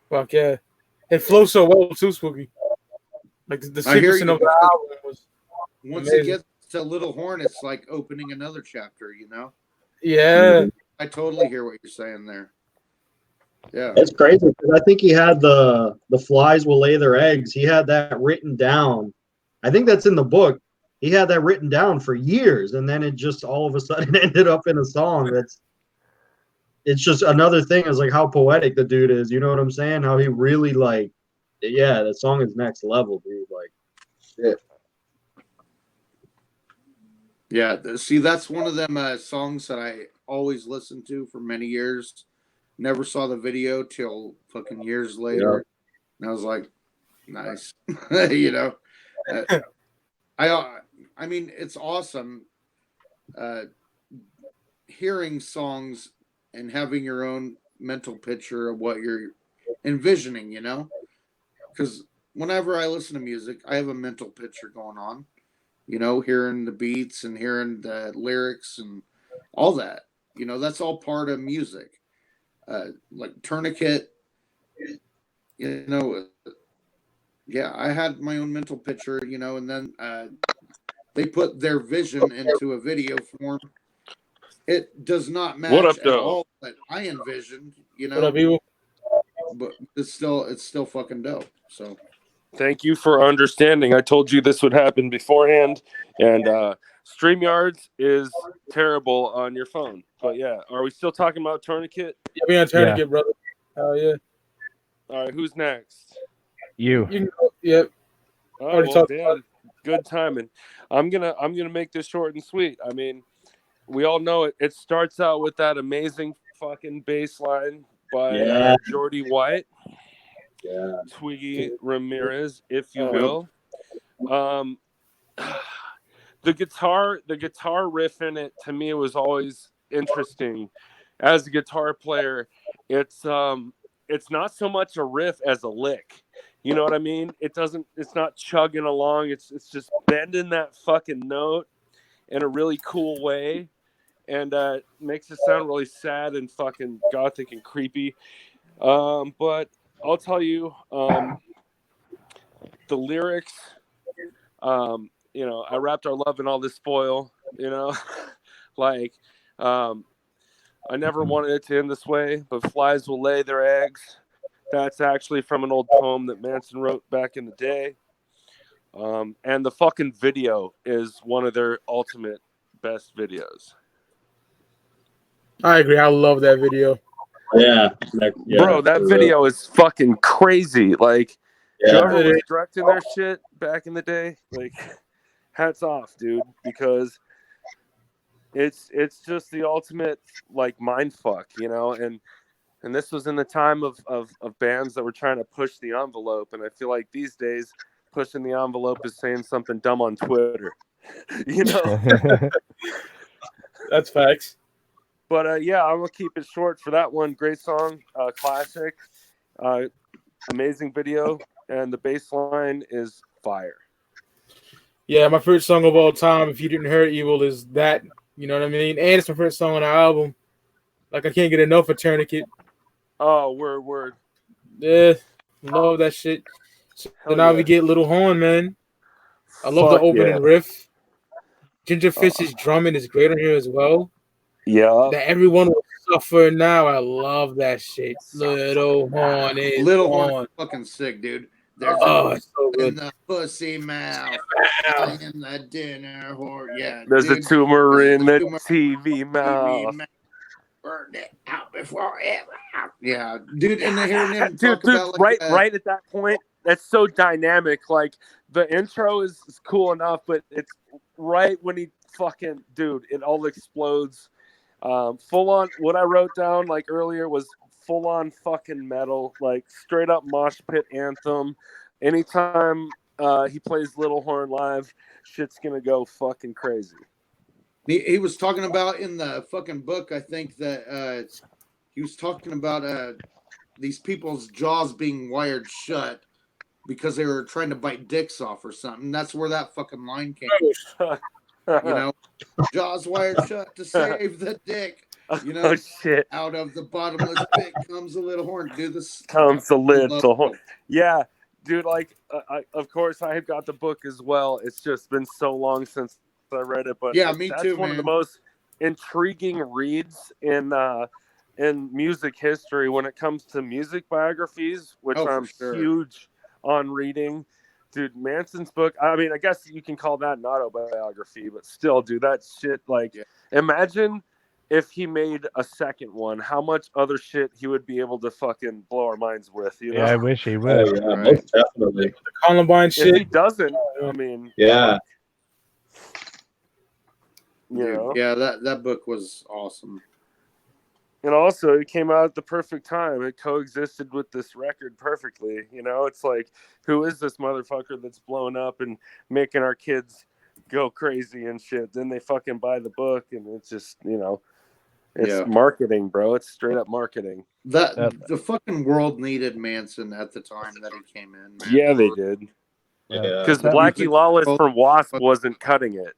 Fuck yeah. It flows so well too, Spooky. Like the I hear sequencing you. of the album was Once amazing. it gets to Little Horn, it's like opening another chapter, you know? Yeah. I totally hear what you're saying there. Yeah. It's crazy because I think he had the flies will lay their eggs. He had that written down. I think that's in the book. He had that written down for years, and then it just all of a sudden ended up in a song. It's just another thing is like how poetic the dude is. You know what I'm saying? How he really like, yeah, the song is next level, dude. Like, shit. Yeah. See, that's one of them songs that I always listened to for many years. Never saw the video till fucking years later. And I was like, nice. You know? I mean, it's awesome hearing songs and having your own mental picture of what you're envisioning, you know? Because whenever I listen to music, I have a mental picture going on, you know, hearing the beats and hearing the lyrics and all that. You know, that's all part of music. Like Tourniquet, you know, yeah, I had my own mental picture, you know, and then they put their vision into a video form. It does not match What up, at though? all that I envisioned, you What know, up, people? but it's still fucking dope. So Thank you for understanding. I told you this would happen beforehand, and StreamYards is terrible on your phone. But yeah, are we still talking about Tourniquet? Yeah, we on Tourniquet, brother. Oh yeah. All right, who's next? You. You can go. Yep. Oh Already well, talked damn, good timing. I'm gonna make this short and sweet. I mean, we all know it. It starts out with that amazing fucking bass line by Yeah. Jordy White, Yeah. Twiggy Ramirez, if you Yep. will. The guitar riff in it to me was always interesting. As a guitar player, it's not so much a riff as a lick. You know what I mean? It's not chugging along. It's just bending that fucking note in a really cool way, and makes it sound really sad and fucking gothic and creepy. But I'll tell you, the lyrics. I wrapped our love in all this foil. Like, I never wanted it to end this way, but flies will lay their eggs. That's actually from an old poem that Manson wrote back in the day. And the fucking video is one of their ultimate best videos. I agree. I love that video. Yeah. Bro, that video is fucking crazy. Like, whoever It was is. directing their shit back in the day, like, hats off, dude, because it's just the ultimate like mind fuck, and this was in the time of bands that were trying to push the envelope, and I feel like these days pushing the envelope is saying something dumb on Twitter. That's facts. But yeah, I'm gonna keep it short for that one. Great song, classic, amazing video, and the bass line is fire. Yeah, my favorite song of all time, if you didn't hear Evil, is that. You know what I mean? And it's my favorite song on the album. Like, I can't get enough of Tourniquet. Oh, word. Yeah, love that shit. So now we get Little Horn, man. I love the opening riff. Ginger Fish's drumming is great on here as well. Yeah. That everyone will suffer now. I love that shit. Little Horn is on. Fucking sick, dude. There's it's so good. in the pussy mouth, in the dinner whore. Yeah, there's dude. a tumor in the TV mouth. Burn it out before it. Yeah, dude. And then hearing him dude, talk about right at that point, that's so dynamic. Like, the intro is cool enough, but it's right when he fucking, dude, it all explodes. Full on. What I wrote down like earlier was full on fucking metal, like straight up mosh pit anthem. Anytime he plays Little Horn live, shit's gonna go fucking crazy. He was talking about in the fucking book, I think that he was talking about these people's jaws being wired shut because they were trying to bite dicks off or something. That's where that fucking line came from. Jaws wired shut to save the dick. Oh shit! Out of the bottomless pit comes a little horn. Dude, this comes a little horn. Yeah, dude. Like, of course, I have got the book as well. It's just been so long since I read it, but yeah, me that's too. One of the most intriguing reads in music history when it comes to music biographies, which I'm huge on reading. Dude, Manson's book, I mean, I guess you can call that an autobiography, but still, dude, that shit, like, imagine if he made a second one, how much other shit he would be able to fucking blow our minds with, Yeah, I wish he would. Oh, yeah, most definitely. The Columbine shit. If he doesn't, I mean... Yeah. Yeah, that book was awesome. And also, it came out at the perfect time. It coexisted with this record perfectly. It's like, who is this motherfucker that's blowing up and making our kids go crazy and shit? Then they fucking buy the book, and it's just, it's marketing, bro. It's straight up marketing. The fucking world needed Manson at the time that he came in. Man. Yeah, they did. Because Blackie Lawless from Wasp wasn't cutting it.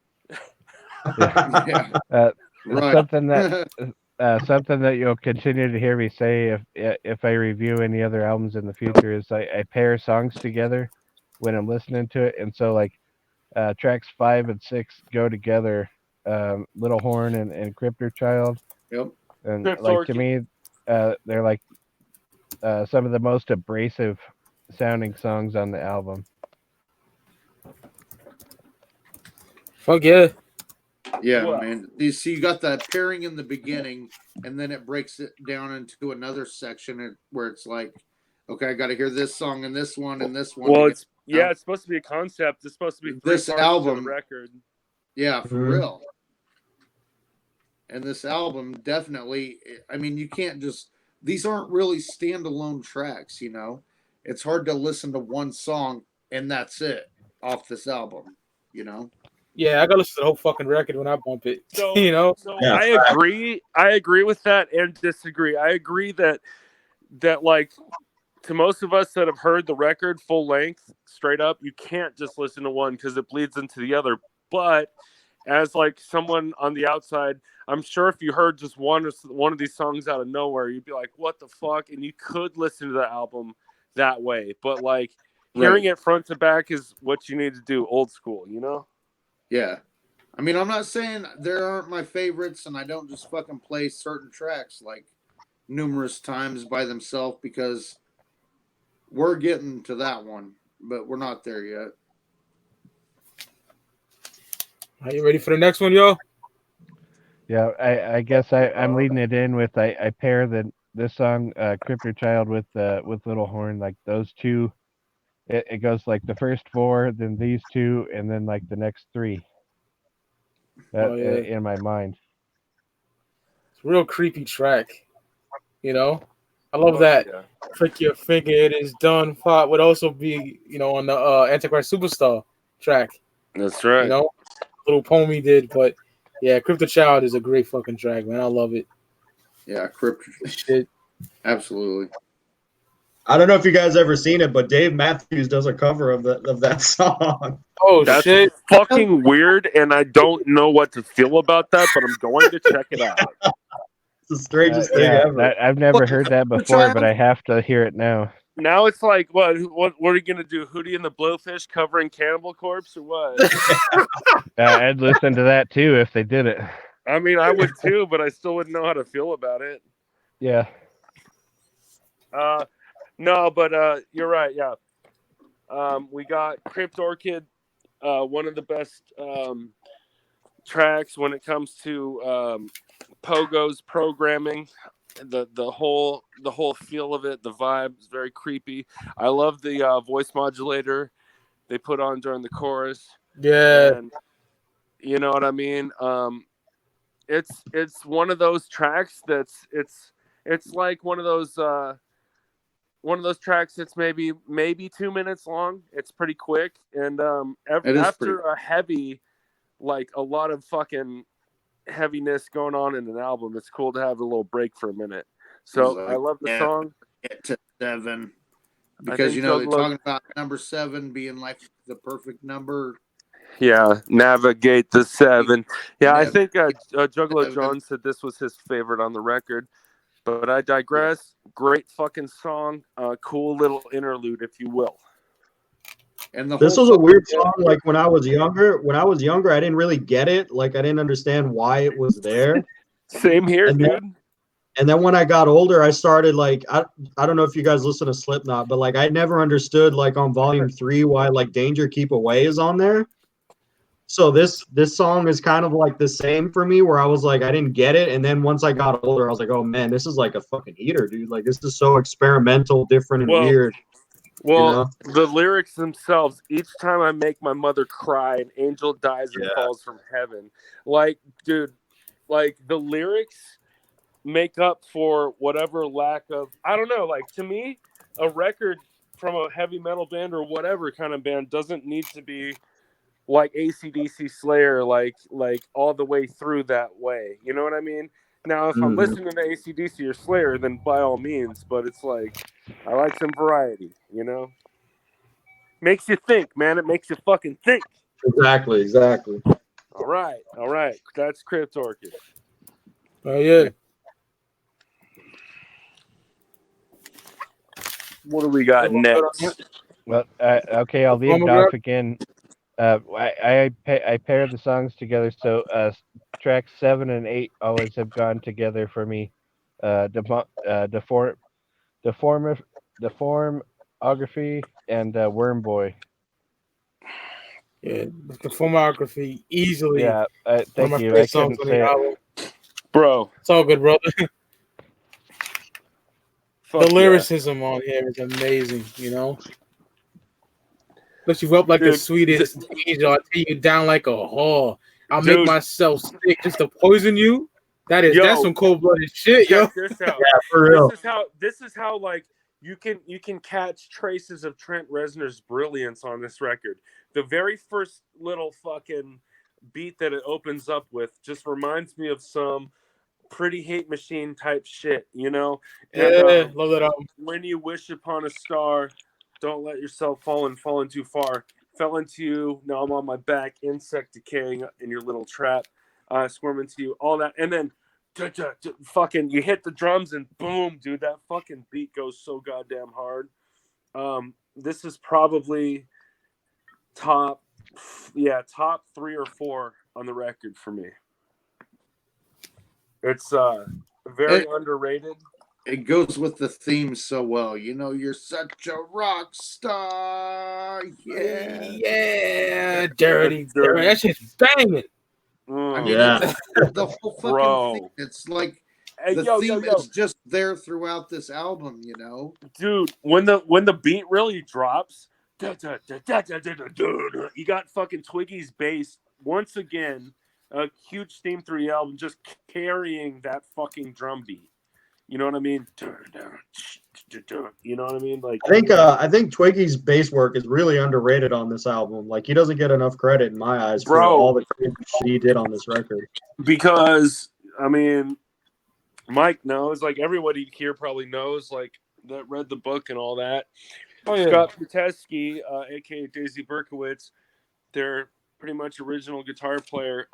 Something that you'll continue to hear me say if I review any other albums in the future is I pair songs together when I'm listening to it, and so like tracks 5 and 6 go together, Little Horn and Cryptorchid. Yep. And like to me, they're like some of the most abrasive sounding songs on the album. Fuck yeah. Yeah, Well- man. You see, you got that pairing in the beginning, and then it breaks it down into another section where it's like, okay, I got to hear this song and this one and this one. Well, to it's it's supposed to be a concept. It's supposed to be This parts album- of the record. yeah, for Mhm. real. And this album definitely, I mean, you can't just, these aren't really standalone tracks, you know? It's hard to listen to one song and that's it off this album, you know? Yeah, I gotta listen to the whole fucking record when I bump it. So You know? So Yeah, I agree. I agree with that and disagree. I agree that like to most of us that have heard the record full length, straight up, you can't just listen to one because it bleeds into the other. But as like someone on the outside, I'm sure if you heard just one of these songs out of nowhere, you'd be like, "What the fuck?" And you could listen to the album that way. But like hearing it front to back is what you need to do, old school, you know? Yeah. I mean, I'm not saying there aren't my favorites and I don't just fucking play certain tracks like numerous times by themselves because we're getting to that one, but we're not there yet. Are you ready for the next one, yo? Yeah, I guess I'm leading it in with I pair this song Cryptorchid with Little Horn, like those two. It goes like the first four, then these two, and then like the next three. Oh, yeah. In my mind. It's a real creepy track. You know? I love that. Yeah. Prick your finger, it is done. Part would also be, you know, on the Antichrist Superstar track. That's right. You know? Little poem he did, but yeah, Cryptorchid is a great fucking track, man. I love it. Yeah, Crypto. Shit. Absolutely. I don't know if you guys ever seen it, but Dave Matthews does a cover of that song. Oh That's shit. fucking weird, and I don't know what to feel about that, but I'm going to check it out. It's the strangest thing ever. I've never heard that before, but I have to hear it now. Now it's like, what are you gonna do? Hootie and the Blowfish covering Cannibal Corpse or what? I'd listen to that too if they did it. I mean, I would too, but I still wouldn't know how to feel about it. Yeah. No, but you're right. Yeah. We got Cryptorchid, one of the best tracks when it comes to Pogo's programming. The whole feel of it, the vibe is very creepy. I love the voice modulator they put on during the chorus. Yeah. And you know what I mean? It's one of those tracks that's it's like one of those tracks that's maybe 2 minutes long. It's pretty quick, and after a heavy, like a lot of fucking heaviness going on in an album, it's cool to have a little break for a minute. So Like, I love the song. Get to 7 because you know they're talking about number 7 being like the perfect number. Yeah, navigate the 7. Yeah, I think Juggalo John said this was his favorite on the record. But I digress. Great fucking song. Cool little interlude, if you will. And This was a weird song. Like when I was younger, I didn't really get it. Like I didn't understand why it was there. Same here, dude. And then when I got older, I started like I don't know if you guys listen to Slipknot, but like I never understood like on volume 3 why like Danger Keep Away is on there. So this song is kind of like the same for me, where I was like I didn't get it, and then once I got older, I was like, oh man, this is like a fucking eater, dude. Like this is so experimental, different, and weird. Well, the lyrics themselves, each time I make my mother cry, an angel dies and falls from heaven. Like, dude, like the lyrics make up for whatever lack of, I don't know, like to me, a record from a heavy metal band or whatever kind of band doesn't need to be like AC/DC Slayer, like all the way through that way. You know what I mean? Now, if I'm listening to AC/DC or Slayer, then by all means, but it's like, I like some variety, you know? Makes you think, man. It makes you fucking think. Exactly. All right. That's Cryptorchid. Oh, yeah. What do we got next? Well, okay, I'll lead it off again. I pair the songs together, so tracks 7 and 8 always have gone together for me. Deformography and Worm Boy. Yeah, the filmography easily Yeah, one of thank my you. I favorite songs couldn't on say the it. album. Bro, It's all good, brother. fuck The yeah. lyricism on here is amazing, you know. Lift you up like the Dude, sweetest angel. I'll take you down like a whore. I'll make Dude. myself sick just to poison you. That's Yo, some cold-blooded shit, yo. check this out. Yeah, for real. This is how like you can catch traces of Trent Reznor's brilliance on this record. The very first little fucking beat that it opens up with just reminds me of some Pretty Hate Machine type shit, you know? And Yeah, love that album. when you wish upon a star, don't let yourself falling too far. Fell into you, now I'm on my back, insect decaying in your little trap, squirm into you, all that, and then fucking you hit the drums and boom, dude, that fucking beat goes so goddamn hard. This is probably top 3 or 4 on the record for me. It's very underrated. It goes with the theme so well. You know, you're such a rock star. Yeah. Yeah, dirty. That shit's banging. I mean, Yeah. it's the whole fucking Bro. thing. It's like Hey, the yo, theme is just there throughout this album, you know? dude, when the beat really drops, you got fucking Twiggy's bass once again, a huge theme through the album, just carrying that fucking drum beat. You know what I mean? You know what I mean? Like, I think Twiggy's bass work is really underrated on this album. Like, he doesn't get enough credit in my eyes for Bro. all the crazy shit he did on this record. because I mean, Mike knows, like everybody here probably knows, like that read the book and all that. Oh yeah. Scott Patesky, aka Daisy Berkowitz, their pretty much original guitar player.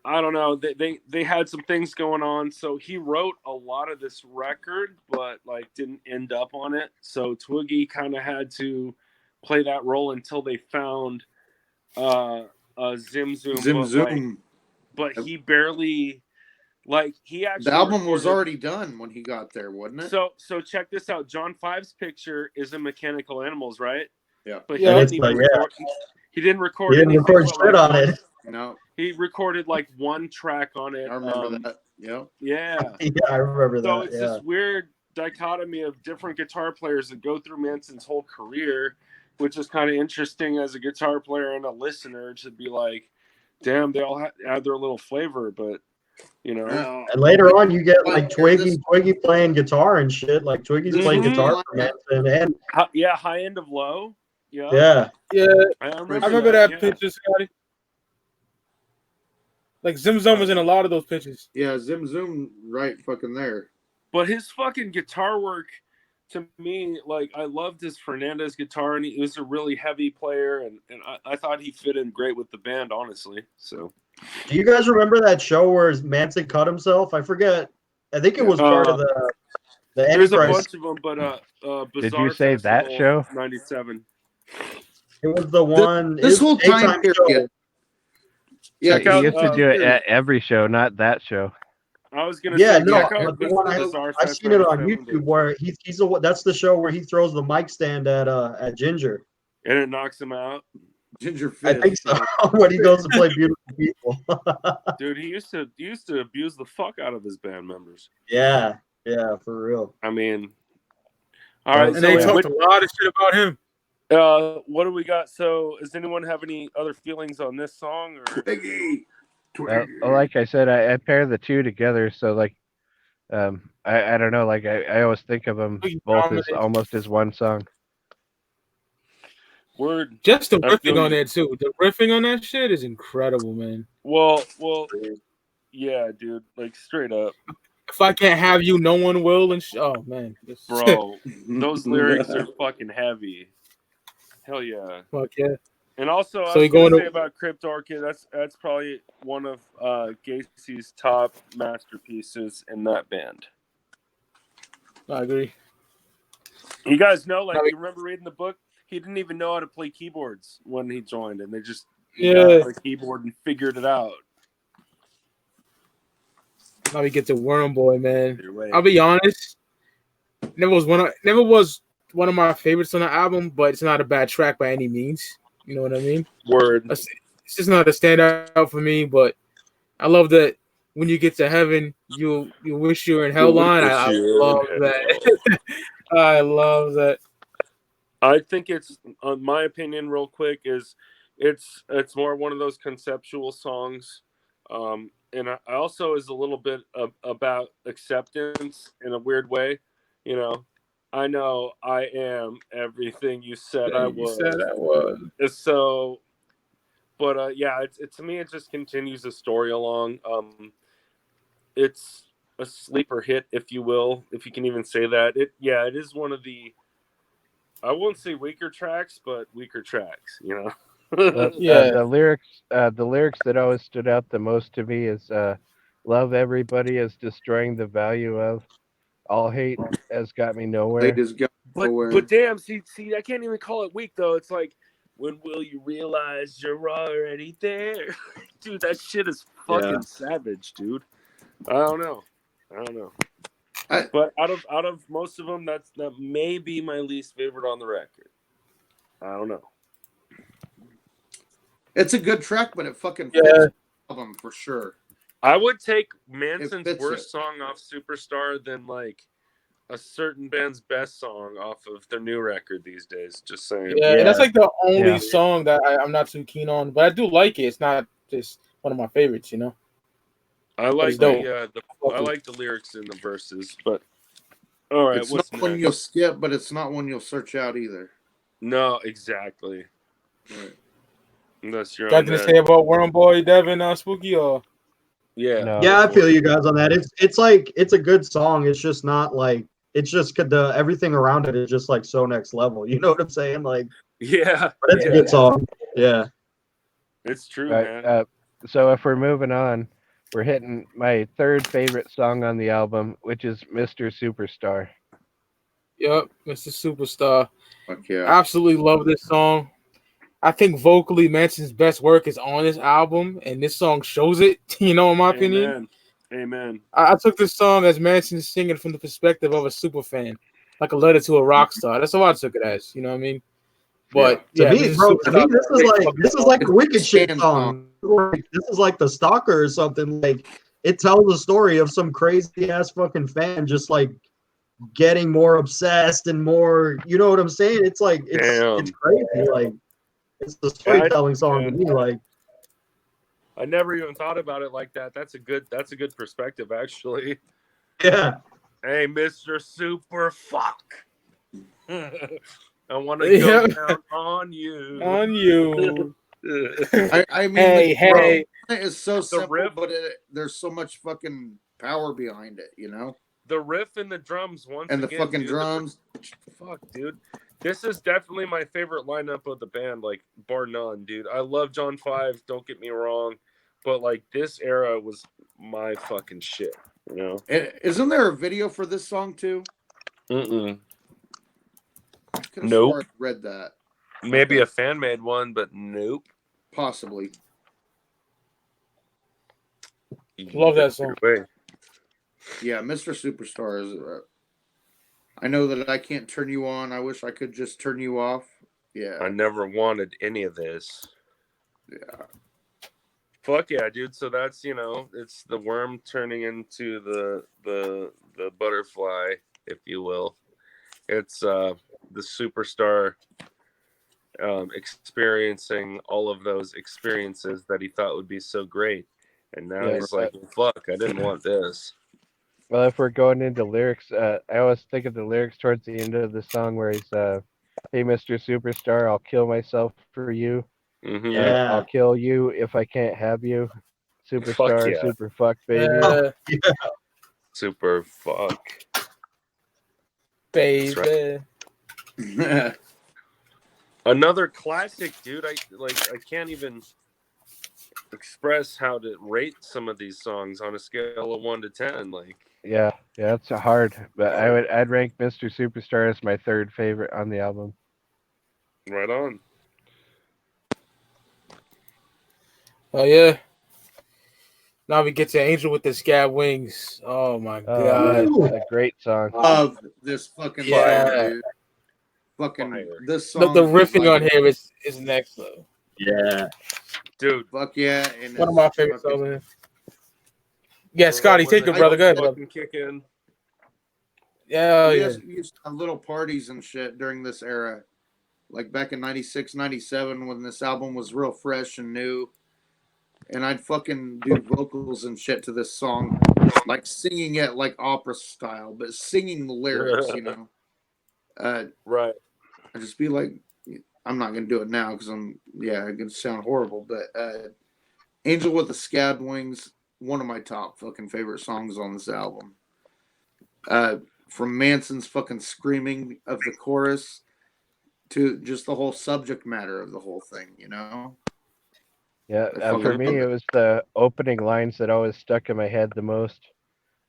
I don't know. They had some things going on, so he wrote a lot of this record, but like didn't end up on it. So Twiggy kind of had to play that role until they found Zim Zoom. Zim Zoom. But he barely, like, he actually. The album was already done when he got there, wasn't it? So check this out. John Five's picture is in Mechanical Animals, right? Yeah. But Yeah, he didn't record. He didn't anything record but, shit like, on it. No, He recorded like one track on it. I remember that. Yeah. Yeah. Yeah, I remember So that. it's Yeah. this weird dichotomy of different guitar players that go through Manson's whole career, which is kind of interesting as a guitar player and a listener to be like, damn, they all add their little flavor, but you know. And later on, you get like This- Twiggy playing guitar and shit. Like Twiggy's playing Mhm. guitar for Manson, and High End of Low. Yeah. yeah, Yeah, I I remember that yeah. picture, Scotty. Like Zim Zoom was in a lot of those pictures. Yeah, Zim Zoom right fucking there. But his fucking guitar work, to me, like, I loved his Fernandez guitar, and he was a really heavy player, and I thought he fit in great with the band, honestly. So, do you guys remember that show where Manson cut himself? I forget. I think it was part of the there's a Antichrist. bunch of them, but Did Bizarre you say that Festival, show? 97. It was the one. This it was whole a daytime time show. period. Yeah, Check out, He used to do it at every show, not that show. I was gonna Yeah, say, no, check out the one Bizarre I've Fest seen it on 97, YouTube where that's the show where he throws the mic stand at Ginger. and it knocks him out. Ginger I Fish. think so. When he goes to play Beautiful People. Dude, he used to abuse the fuck out of his band members. yeah, for real. I mean, all right. And So they yeah. talked a lot of shit about him. what do we got? So, does anyone have any other feelings on this song? Or Twiggy. Like I said, I pair the two together, so like, I don't know, like I always think of them both as almost as one song. word? Just the I feel riffing on you. there too. The riffing on that shit is incredible, man. Well, yeah, dude. Like straight up, If I can't have you, no one will. And oh man, bro. Those lyrics are fucking heavy. Hell yeah. fuck yeah. And also, So I was you going going to say about Cryptorchid, that's probably one of Gacy's top masterpieces in that band. I agree. You guys know, like, you remember reading the book? He didn't even know how to play keyboards when he joined, and they just got a keyboard and figured it out. Now we get to Worm Boy, man. You're right. I'll be honest. Never was one of my favorites on the album, but it's not a bad track by any means. You know what I mean? Word. It's just not a standout for me, but I love that when you get to heaven, you wish you were in hell line. I love that. I love that. I think it's, my opinion, real quick, is it's more one of those conceptual songs, and I also is a little bit about acceptance in a weird way. You know I am everything you said I was. You said I was. So, but yeah, it to me it just continues the story along. It's a sleeper hit, if you will, if you can even say that. It is one of the, I won't say weaker tracks, but weaker tracks, you know. The lyrics that always stood out the most to me is love everybody as destroying the value of, all hate has got me nowhere. But damn, see, I can't even call it weak though. It's like, when will you realize you're already there? Dude, that shit is fucking savage, dude. I don't know. But out of most of them, that may be my least favorite on the record. I don't know. It's a good track, but it fucking fits the album for sure. I would take Manson's worst song off Superstar than like a certain band's best song off of their new record these days. Just saying. Yeah, and that's like the only song that I'm not too keen on, but I do like it. It's not just one of my favorites, you know. I like I like the lyrics in the verses, but all right. It's not one you'll skip, but it's not one you'll search out either. No, exactly. Right. Unless you're got to say about Worm Boy, Devin, Spooky, or I feel you guys on that. It's like it's a good song. It's just not like, it's just the everything around it is just like so next level. You know what I'm saying? Like, yeah, but it's a good song. Yeah, it's true, man. So if we're moving on, we're hitting my third favorite song on the album, which is Mr. Superstar. Yep, Mr. Superstar. Fuck yeah. Absolutely love this song. I think vocally Manson's best work is on this album, and this song shows it, you know, in my opinion. Amen. I took this song as Manson singing from the perspective of a super fan, like a letter to a rock star. That's how I took it as, you know what I mean? But to me, this is like a wicked shit song. This is like the Stalker or something. Like, it tells a story of some crazy ass fucking fan just like getting more obsessed and more, you know what I'm saying? It's like it's crazy. Like, it's the storytelling song to me. Like, I never even thought about it like that. That's a good perspective, actually. Yeah. Hey, Mr. Super Fuck. I want to go down on you. On you. I mean, hey. It's so simple, but there's so much fucking power behind it, you know? The riff and the drums the fucking drums. Fuck, dude. This is definitely my favorite lineup of the band, like, bar none, dude. I love John 5, don't get me wrong, but, like, this era was my fucking shit, you know? Isn't there a video for this song, too? Mm-mm. Nope. I read that. Maybe a fan-made one, but nope. Possibly. Love that song. Yeah, Mr. Superstar is... I know that I can't turn you on. I wish I could just turn you off. Yeah. I never wanted any of this. Yeah. Fuck yeah, dude. So that's, you know, it's the worm turning into the butterfly, if you will. It's the superstar experiencing all of those experiences that he thought would be so great. And now he's like, fuck, I didn't want this. Well, if we're going into lyrics, I always think of the lyrics towards the end of the song where he's, hey, Mr. Superstar, I'll kill myself for you. Mm-hmm. Yeah. I'll kill you if I can't have you. Superstar, super fuck, baby. Super fuck. Baby. Right. Another classic, dude. I can't even express how to rate some of these songs on a scale of 1 to 10. Like, yeah, it's hard, but I'd rank Mr. Superstar as my third favorite on the album. Right on. Oh yeah. Now we get to Angel with the Scab Wings. Oh my god, that's a great song. Love this fucking song, dude. fucking Fire. this The song. riffing like, on here is next though. Yeah. Dude. Fuck yeah! And One of my it's favorite fucking- songs. Man. Yeah, Scotty, When take the it, brother. Go drums ahead. fucking kick in. Yeah, we yeah. used to have little parties and shit during this era, like back in 96, 97, when this album was real fresh and new. And I'd fucking do vocals and shit to this song, like singing it like opera style, but singing the lyrics, you know. Right. I'd just be like, I'm not gonna do it now because I'm gonna sound horrible, but Angel with the Scabbed Wings, one of my top fucking favorite songs on this album. From Manson's fucking screaming of the chorus to just the whole subject matter of the whole thing, you know? Yeah, I fucking for me, love it was the opening lines that always stuck in my head the most.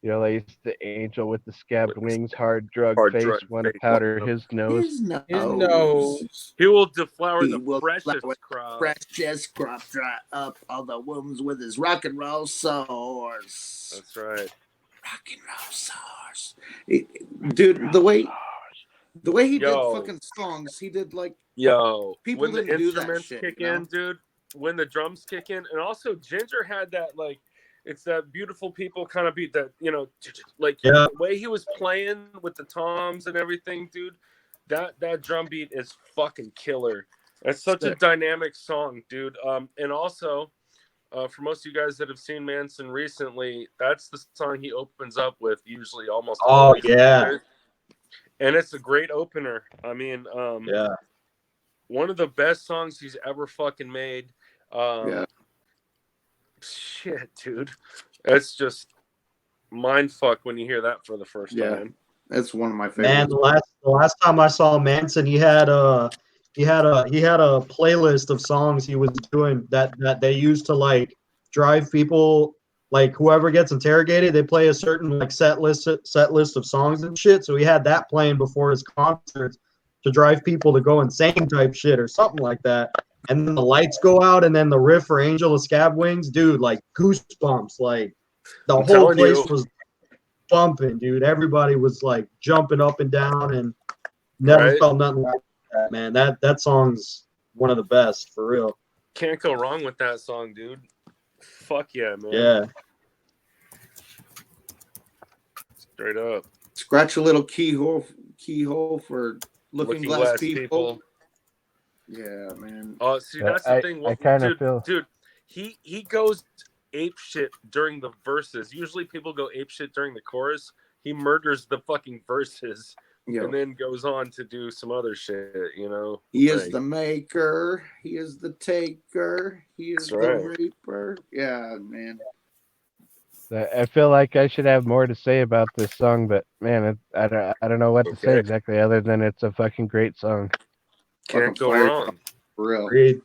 You know, like the angel with the scabbed wings, hard drug Hard face, drug want to face, powder wanna- his nose. His nose. His nose. He will deflower He the will freshest flower crop. freshest crop, dry up all the wombs with his rock and roll source. That's right. Rock and roll source. Dude, the way he did Yo. fucking songs, he did like Yo, People when the didn't do that instruments shit, kick you know? in, dude, when the drums kick in, and also Ginger had that like, it's that beautiful people kind of beat that, you know, like Yeah. the way he was playing with the toms and everything, dude. That drum beat is fucking killer. It's such a dynamic song, dude. And also, for most of you guys that have seen Manson recently, that's the song he opens up with usually almost. Oh, always. yeah. And it's a great opener. I mean, Yeah. one of the best songs he's ever fucking made. Yeah. Shit, dude. That's just mind fuck when you hear that for the first Yeah. time. That's one of my Man, favorites. the last time I saw Manson, he had a playlist of songs he was doing that they used to like drive people, like whoever gets interrogated, they play a certain like set list of songs and shit. So he had that playing before his concerts to drive people to go insane type shit or something like that. And then the lights go out, and then the riff for Angel of Scab Wings, dude, like goosebumps. Like the I'm whole telling place you. was bumping, dude. Everybody was like jumping up and down, and never Right? felt nothing like that, man. That song's one of the best for real. Can't go wrong with that song, dude. Fuck yeah, man. Yeah. Straight up. Scratch a little keyhole for looking glass people. Yeah, man. Oh, see, Yeah, that's the thing. I kind of Dude, feel. dude, he goes ape shit during the verses. Usually people go ape shit during the chorus. He murders the fucking verses Yeah. and then goes on to do some other shit, you know? He is Like, the maker. He is the taker. He is That's the right. reaper. Yeah, man. I feel like I should have more to say about this song, but man, I don't know what to say Okay. exactly other than it's a fucking great song. can't go Fucking fire. wrong. For real. Agreed.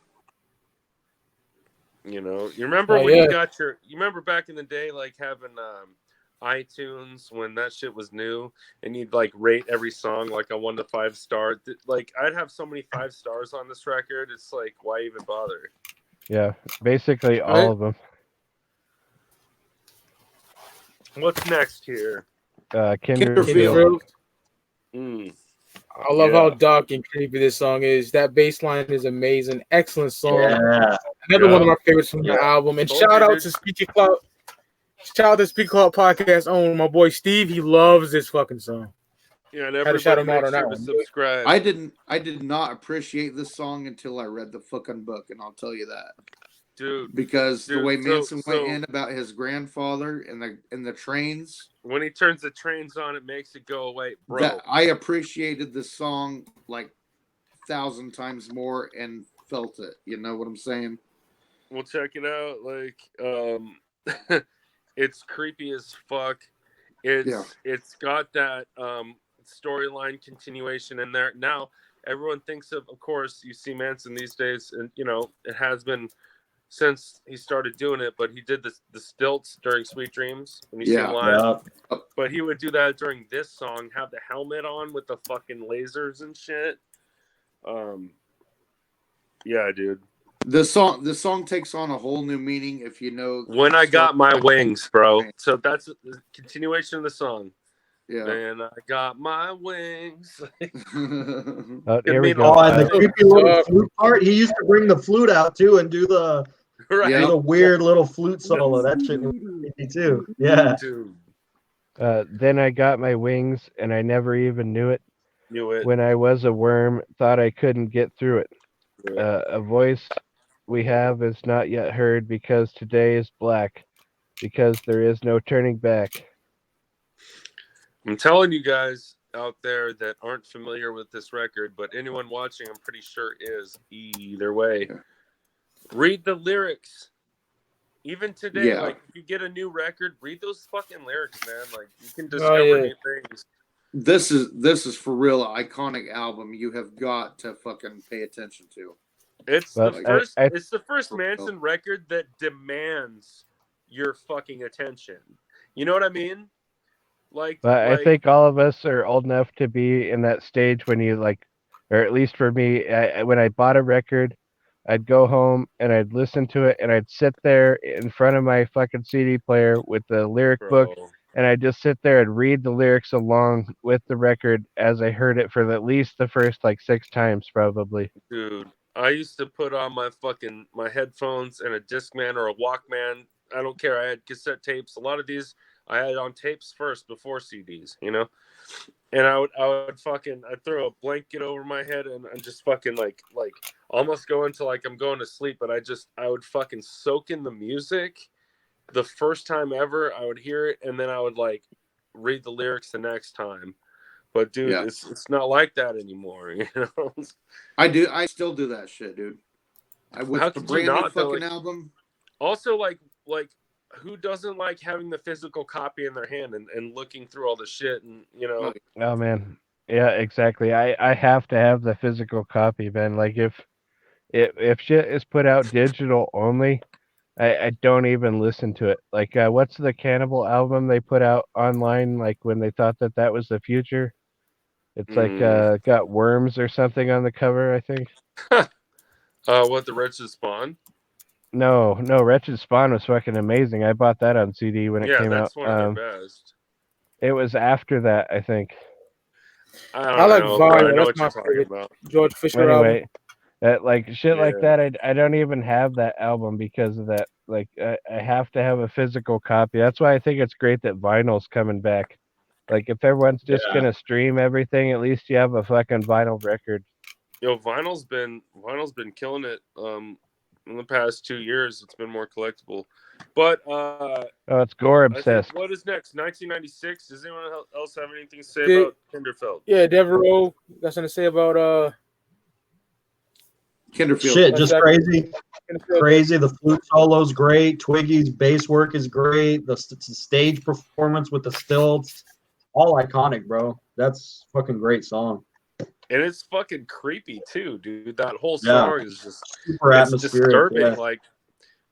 You know, you remember Oh, when yeah. you remember back in the day, like having iTunes when that shit was new, and you'd like rate every song like a 1 to 5 star. Like I'd have so many 5 stars on this record. It's like, why even bother? Yeah, basically Right. all of them. What's next here? Kinderfield. Kinderfield. Mm. I love how Yeah. dark and creepy this song is. That bass line is amazing. Excellent song. Yeah. Another Yeah. one of my favorites from the Yeah. album. And Told shout you, out dude. to Speaker Cloud. Shout out to Speaker Cloud Podcast own my boy Steve. He loves this fucking song. Yeah, and Had to shout everybody him out make on that sure to one. subscribe. I did not appreciate this song until I read the fucking book, and I'll tell you that. Dude, Because the Dude, way so- Manson went so- in about his grandfather and the trains, when he turns the trains on, it makes it go away, bro. that I appreciated the song like 1,000 times more and felt it. You know what I'm saying? We'll check it out. Like, it's creepy as fuck. It's got that storyline continuation in there. Now everyone thinks of course, you see Manson these days, and you know it has been since he started doing it. But he did the stilts during Sweet Dreams when you see him live. Yeah. But he would do that during this song. Have the helmet on with the fucking lasers and shit. Yeah, dude. The song takes on a whole new meaning if you know When I got my wings, bro. So that's the continuation of the song. Yeah. Man, I got my wings. Oh, here we mean, go. Oh, and the creepy little flute part. He used to bring the flute out too and do the right? do the weird little flute solo. That shit was creepy too. Yeah. Dude, Then I got my wings, and I never even knew it. knew it. When I was a worm, thought I couldn't get through it. A voice we have is not yet heard because today is black, because there is no turning back. I'm telling you guys out there that aren't familiar with this record, but anyone watching, I'm pretty sure is. Either way, read the lyrics. Even today, Yeah. like if you get a new record, read those fucking lyrics, man. Like you can discover new things. This is for real iconic album you have got to fucking pay attention to. It's But the first. I- It's the first Manson record that demands your fucking attention. You know what I mean? But I think all of us are old enough to be in that stage when you like, or at least for me, when I bought a record, I'd go home and I'd listen to it and I'd sit there in front of my fucking CD player with the lyric book and I'd just sit there and read the lyrics along with the record as I heard it for at least the first like 6 times probably. Dude, I used to put on my headphones and a Discman or a Walkman. I don't care. I had cassette tapes. A lot of these I had on tapes first before CDs, you know? And I'd throw a blanket over my head and just fucking like almost go into like I'm going to sleep, but I would fucking soak in the music the first time ever. I would hear it and then I would like read the lyrics the next time. But dude, it's not like that anymore, you know? I still do that shit, dude. With the brand new fucking album. Also, like who doesn't like having the physical copy in their hand and looking through all the shit and you know? Oh man, yeah, exactly. I have to have the physical copy, man. Like if shit is put out digital only, I don't even listen to it. Like what's the Cannibal album they put out online? Like when they thought that was the future. It's like got worms or something on the cover, I think. What, the Wretched Spawn? No, Wretched Spawn was fucking amazing. I bought that on CD when it came out. Yeah, that's one of their best. It was after that, I think. I like Volume. That's my favorite George Fisher anyway, album. Like shit like that, I don't even have that album because of that. Like I have to have a physical copy. That's why I think it's great that vinyl's coming back. Like if everyone's just gonna stream everything, at least you have a fucking vinyl record. Yo, vinyl's been killing it. In the past 2 years, it's been more collectible. But it's gore obsessed. What is next? 1996. Does anyone else have anything to say about Kinderfeld? Yeah, Devereaux got something to say about Kinderfield. Shit, just crazy. Crazy. The flute solo's great. Twiggy's bass work is great. The stage performance with the stilts, all iconic, bro. That's fucking great song. And it's fucking creepy too, dude. That whole song is just super atmospheric, disturbing. Yeah. Like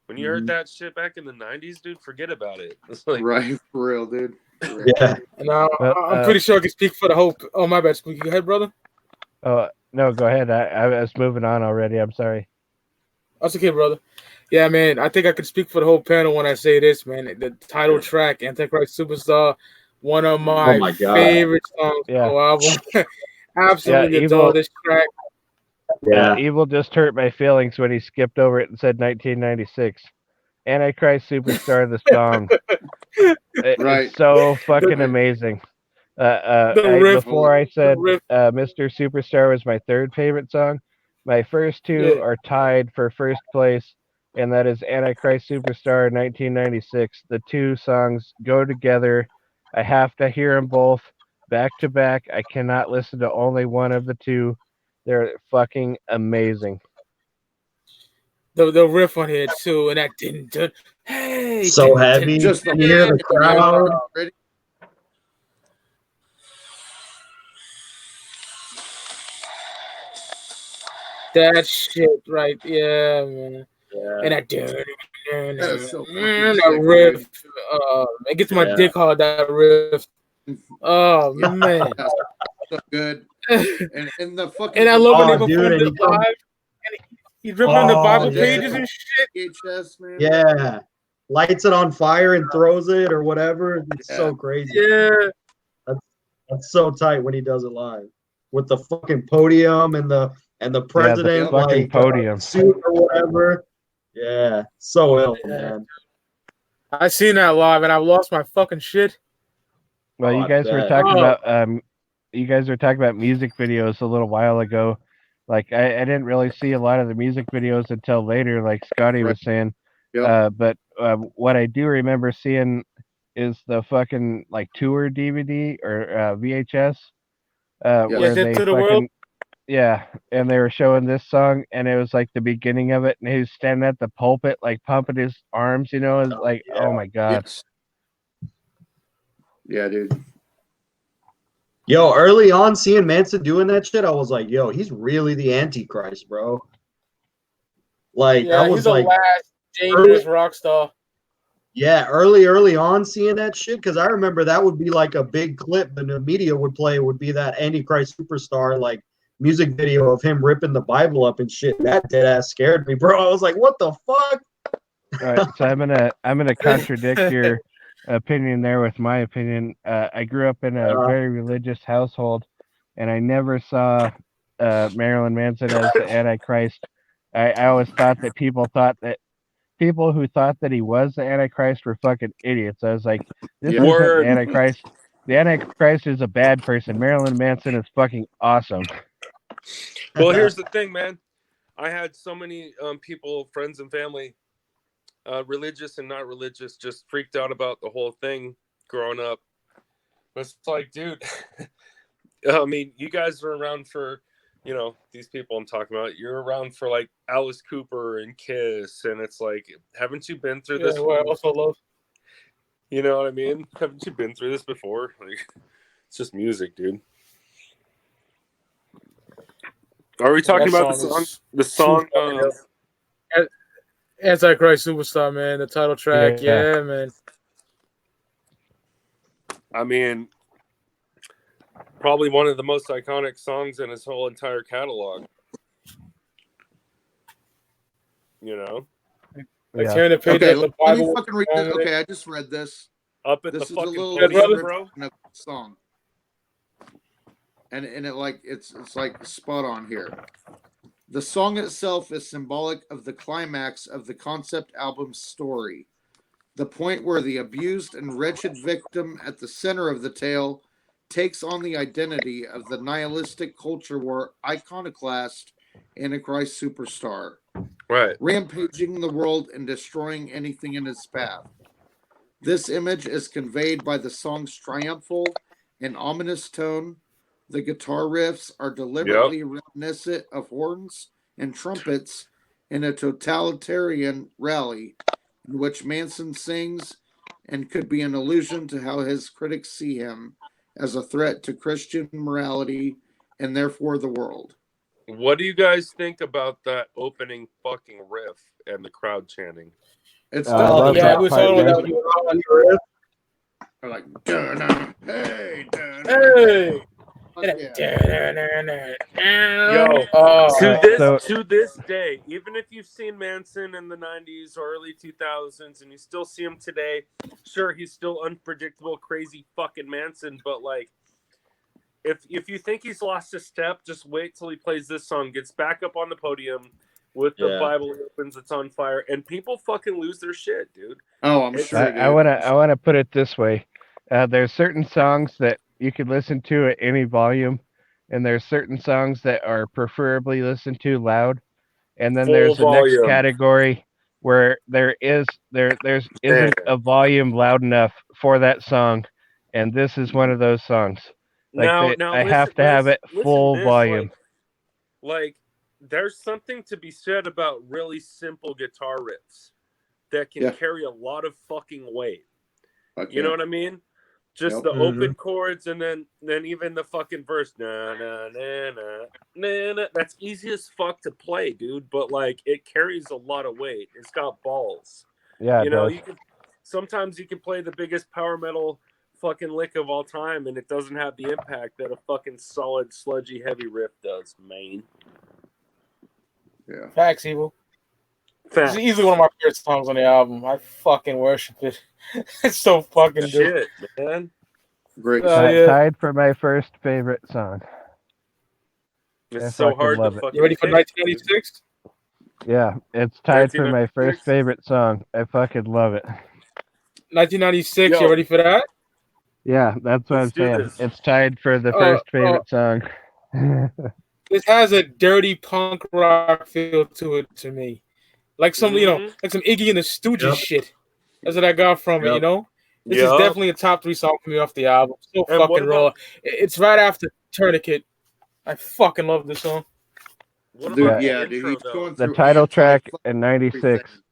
when you heard that shit back in the 90s, dude, forget about it. It's like, right, for real, dude. For real. Yeah. And I'm pretty sure I can speak for the whole. Oh, my bad. Squeaky. Go ahead, brother. Oh no, go ahead. I was moving on already. I'm sorry. That's okay, brother. Yeah, man. I think I could speak for the whole panel when I say this, man. The title track, Antichrist Superstar, one of my favorite songs on the album. Absolutely adore this track. Yeah. Evil just hurt my feelings when he skipped over it and said 1996. Antichrist Superstar, the song. It's so fucking amazing. Before I said Mr. Superstar was my third favorite song, my first two are tied for first place, and that is Antichrist Superstar 1996. The two songs go together. I have to hear them both back to back. I cannot listen to only one of the two. They're fucking amazing. The riff on here too, and that didn't. Hey, so heavy. Just to hear the crowd. That shit, right? Yeah, man. Yeah. And that that riff, it gets my dick hard. That riff. Oh man, so good. And the fucking and I love when they perform this live. And he's ripping on the Bible pages and shit. HS, man. Yeah, lights it on fire and throws it or whatever. It's so crazy. Yeah, That's so tight when he does it live with the fucking podium and the president fucking like podium. suit or whatever. Yeah, so ill, man. I seen that live and I lost my fucking shit. Well, Oh, you I guys were bet. talking about music videos a little while ago. Like I didn't really see a lot of the music videos until later, like Scotty was saying. Yep. But what I do remember seeing is the fucking like tour DVD or VHS, where Yes, they Into the fucking World. and they were showing this song, and it was like the beginning of it, and he was standing at the pulpit, like pumping his arms, you know, and like, yeah. oh my god. Yes. Yeah, dude. Yo, early on seeing Manson doing that shit, I was like, yo, he's really the Antichrist, bro. Like Yeah, I he's was the like last dangerous rock star. yeah, early on seeing that shit, because I remember that would be like a big clip and the media would play, would be that Antichrist superstar like music video of him ripping the Bible up and shit. That dead ass scared me, bro. I was like, what the fuck? All right, so I'm gonna contradict your opinion there with my opinion. I grew up in a very religious household, and I never saw Marilyn Manson as the Antichrist. I always thought that people who thought that he was the Antichrist were fucking idiots. I was like, this Yeah. isn't the Word. Antichrist. The Antichrist is a bad person. Marilyn Manson is fucking awesome. Well, here's the thing, man. I had so many people, friends and family, religious and not religious, just freaked out about the whole thing growing up. It's like, dude, I mean, you guys are around for, you know, these people I'm talking about. You're around for like Alice Cooper and Kiss, and it's like, haven't you been through this? Yeah, well, I also love. You know what I mean? Haven't you been through this before? Like, it's just music, dude. Are we talking That about song the song? Antichrist Superstar, man. The title track, yeah, man. I mean, probably one of the most iconic songs in his whole entire catalog. You know, Like tearing the page Okay, of the let me Bible. fucking read this. Okay, I just read this. up at This the is a fucking little podium, description bro. of the song, and it like it's like spot on here. The song itself is symbolic of the climax of the concept album's story, the point where the abused and wretched victim at the center of the tale takes on the identity of the nihilistic culture war iconoclast Antichrist superstar, Right. rampaging the world and destroying anything in his path. This image is conveyed by the song's triumphal and ominous tone. The guitar riffs are deliberately reminiscent of horns and trumpets in a totalitarian rally in which Manson sings, and could be an allusion to how his critics see him as a threat to Christian morality and therefore the world. What do you guys think about that opening fucking riff and the crowd chanting? It's I love Yeah, that we part, saw man. that when you were on. They're like, "Dun-dun, hey, dun-dun, Hey. yeah." Yo, Oh, to this day, even if you've seen Manson in the 90s or early 2000s and you still see him today, sure, he's still unpredictable, crazy fucking Manson, but like, if you think he's lost a step, just wait till he plays this song, gets back up on the podium with the Bible opens, it's on fire, and people fucking lose their shit, dude. Oh, I'm sure. I wanna put it this way. There's certain songs that you can listen to at any volume, and there's certain songs that are preferably listened to loud. And then there's the next category where there isn't a volume loud enough for that song, and this is one of those songs. Like I have to have it full volume. Like there's something to be said about really simple guitar riffs that can carry a lot of fucking weight. You know what I mean? Just the open chords, and then even the fucking verse. Na, na, na, na, na, na. That's easy as fuck to play, dude. But like, it carries a lot of weight. It's got balls. Yeah, you know, sometimes you can play the biggest power metal fucking lick of all time, and it doesn't have the impact that a fucking solid, sludgy, heavy riff does, man. Yeah. Facts, Evil. It's easily one of my favorite songs on the album. I fucking worship it. It's so fucking good. Shit, man. Great. Yeah. Tied for my first favorite song. It's I so fucking hard to love it. fucking You ready for pick, 1996? Yeah, it's tied for my 1996? first favorite song. I fucking love it. 1996. Yo. You ready for that? Yeah, that's what Let's I'm do saying. this. It's tied for the Oh, first favorite song. This has a dirty punk rock feel to it to me, like some Mhm. like some Iggy and the Stooges Yep. shit. That's what I got from it. Yep. This is Yup. definitely a top 3 song for me off the album. So And what fucking raw. about It's right after Tourniquet. I fucking love this song. what Dude, about Yeah. the dude, intro he's though? going The through title track anti-fucking in '96. everything.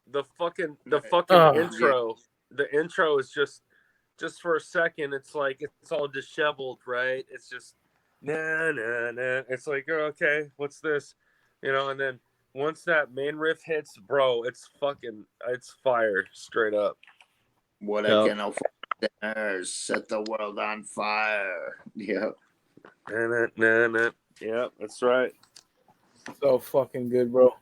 The fucking Oh, intro. The intro is just for a second. It's like it's all disheveled, right? It's just nah nah nah. It's like, oh, okay, what's this? And then once that main riff hits, bro, it's fire straight up. What Yep. I can afford set the world on fire. Yeah. Nah, nah, nah, nah. Yeah, that's right. so fucking good, bro.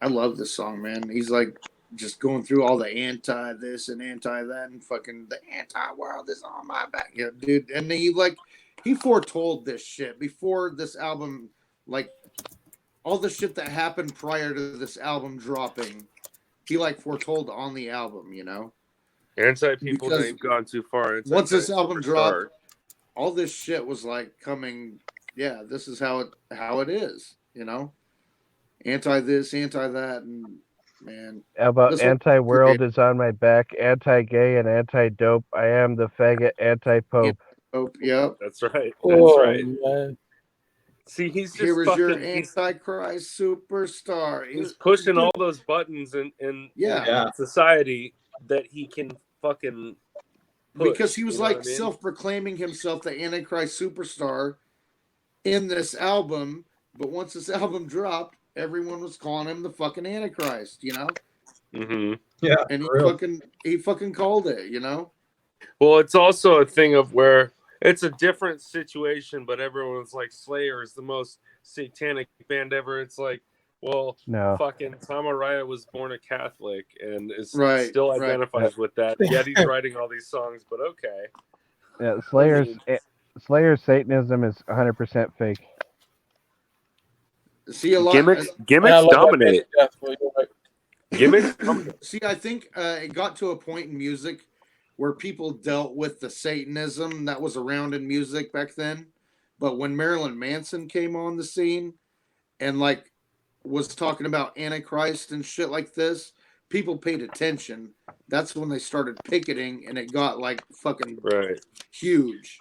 I love this song, man. He's like just going through all the anti this and anti that and fucking the anti world is on my back. Yeah, dude. And he foretold this shit before this album, like all the shit that happened prior to this album dropping. He like foretold on the album, Anti people, Because they've gone too far. It's once this album dropped, superstar. all this shit was like coming. Yeah, this is how it is, Anti this, anti that, and man, How about this whole anti-world great. is on my back, anti-gay and anti-dope. I am the faggot, anti-pope. Yep. That's right. That's Oh right. man. See, he's Here just was your fucking. Antichrist superstar. He's pushing Dude, all those buttons in Yeah. society that he can fucking push. Because he was you know like what I mean? self-proclaiming himself the Antichrist superstar in this album, but once this album dropped, everyone was calling him the fucking Antichrist, Mhm. Yeah. And for real. he fucking called it, Well, it's also a thing of where it's a different situation, but everyone's like, Slayer is the most satanic band ever. It's like, well, No. fucking Tom Araya was born a Catholic and is Right, still right. identifies with that. Yet he's writing all these songs, but okay. Yeah, Slayer's Satanism is 100% fake. See a lot. Gimmicks I love that dominate. band, definitely. You're right. Gimmicks dominate. See, I think it got to a point in music where people dealt with the Satanism that was around in music back then. But when Marilyn Manson came on the scene and like was talking about Antichrist and shit like this, people paid attention. That's when they started picketing and it got like fucking Right. huge,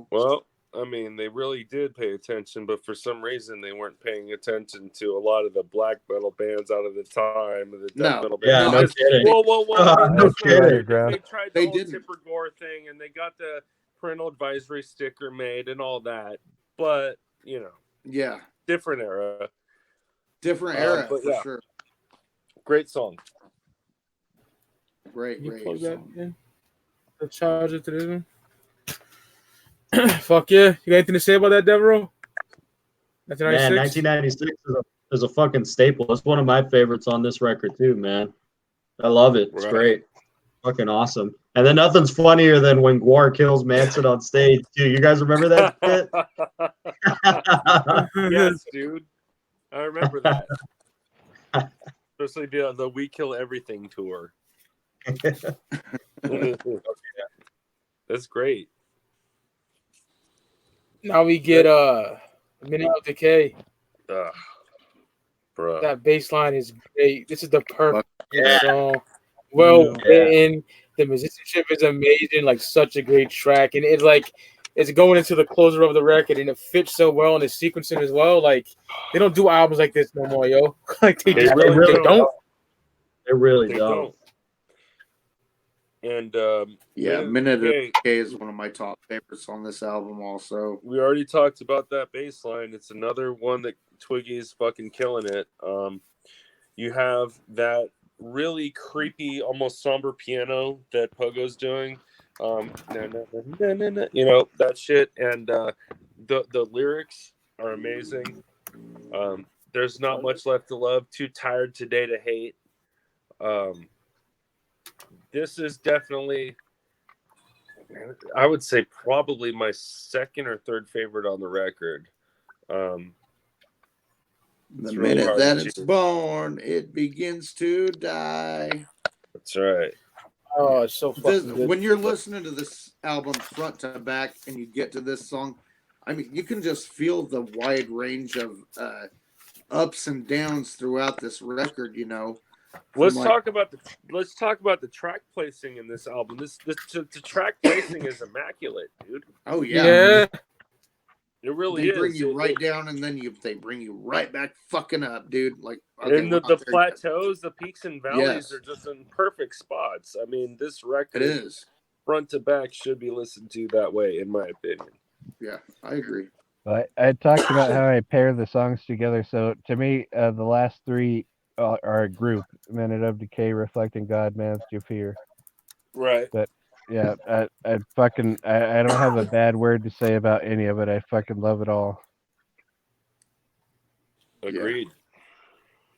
Well, I mean, they really did pay attention, but for some reason they weren't paying attention to a lot of the black metal bands out of the time, and the death metal bands. Yeah, no kidding. Whoa! I mean, No that's not kidding. fair. They tried the They whole didn't. Tipper Gore thing, and they got the parental advisory sticker made and all that. But Yeah. different era, Different era but for yeah. sure. Great song. Great You plug song. that in. The charger to this one. Fuck yeah. You got anything to say about that, Devereaux? Man, 1996 is a fucking staple. It's one of my favorites on this record too, man. I love it. It's Right. great. Fucking awesome. And then nothing's funnier than when Gwar kills Manson on stage, too. You guys remember that shit? Yes, dude. I remember that. Especially the We Kill Everything tour. That's great. Now we get Minute of Decay. Bro. That bass line is great. This is the perfect Yeah. song. Well Yeah. written. The musicianship is amazing. Like such a great track, and it's going into the closer of the record, and it fits so well in the sequencing as well. Like they don't do albums like this no more, yo. Like they really don't. They really They don't. And Minute of Decay is one of my top favorites on this album also. We already talked about that bass line. It's another one that Twiggy's fucking killing it. You have that really creepy, almost somber piano that Pogo's doing. That shit. And the lyrics are amazing. There's not much left to love. Too tired today to hate. this is definitely, I would say, probably my second or third favorite on the record. The really minute hard that to it's choose. born, it begins to die. That's right. Oh, it's so fucking good. When you're listening to this album front to back and you get to this song, I mean, you can just feel the wide range of ups and downs throughout this record. You know, Let's talk about the track placing in this album. The track placing is immaculate, dude. Oh yeah, Yeah. It really they bring is. you right down, and then they bring you right back fucking up, dude. Like, okay, And the plateaus, the peaks and valleys are just in perfect spots. I mean, this record, it is front to back, should be listened to that way, in my opinion. Yeah, I agree. But I talked about how I pair the songs together. So to me, the last three are a group: Minute of Decay, Reflecting God, Man's Due Fear. Right. But yeah, I don't have a bad word to say about any of it. I fucking love it all. Agreed.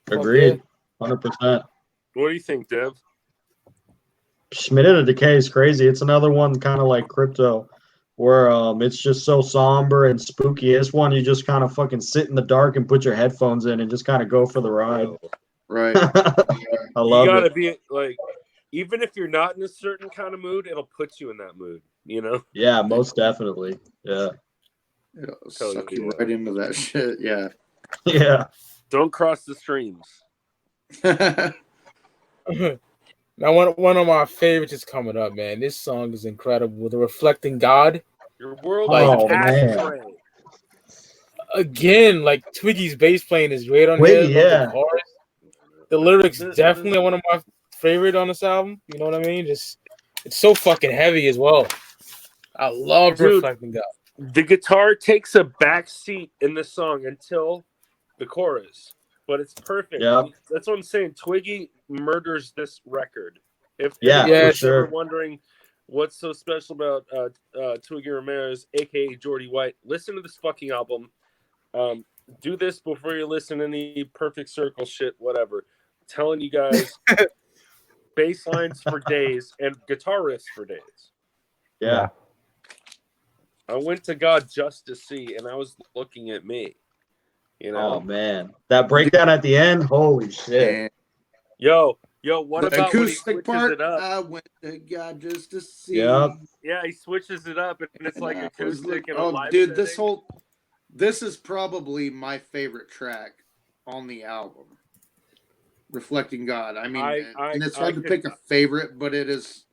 Agreed. 100%. What do you think, Dev? Minute of Decay is crazy. It's another one kind of like Crypto, where it's just so somber and spooky. It's one you just kind of fucking sit in the dark and put your headphones in and just kind of go for the ride. Right. I love you gotta it. be like, even if you're not in a certain kind of mood, it'll put you in that mood, you know? Yeah, most definitely. Yeah. It'll suck you right into that shit. Yeah. Yeah. Don't cross the streams. Now, one of my favorites is coming up, man. This song is incredible. The Reflecting God. Your world Oh, is man. ashtray. Again, like Twiggy's bass playing is great on Twiggy, here. yeah. The chorus. The lyrics definitely one of my favorite on this album. You know what I mean? Just it's so fucking heavy as well. I love Reflecting God. The guitar takes a back seat in the song until the chorus, but it's perfect. Yeah. That's what I'm saying. Twiggy murders this record. If for you're sure. wondering what's so special about Twiggy Ramirez, aka Jordy White, listen to this fucking album. Do this before you listen to any Perfect Circle shit, whatever. I'm telling you guys, bass lines for days and guitar riffs for days. Yeah. I went to God just to see, and I was looking at me. You know? Oh man, that breakdown at the end, holy shit! And yo, what the about when he acoustic switches part? it up? I went to God just to see. Yep. Yeah, he switches it up, and it's like acoustic and a oh, live dude, setting. this is probably my favorite track on the album. Reflecting God. I mean, and it's hard to pick a favorite, but it is.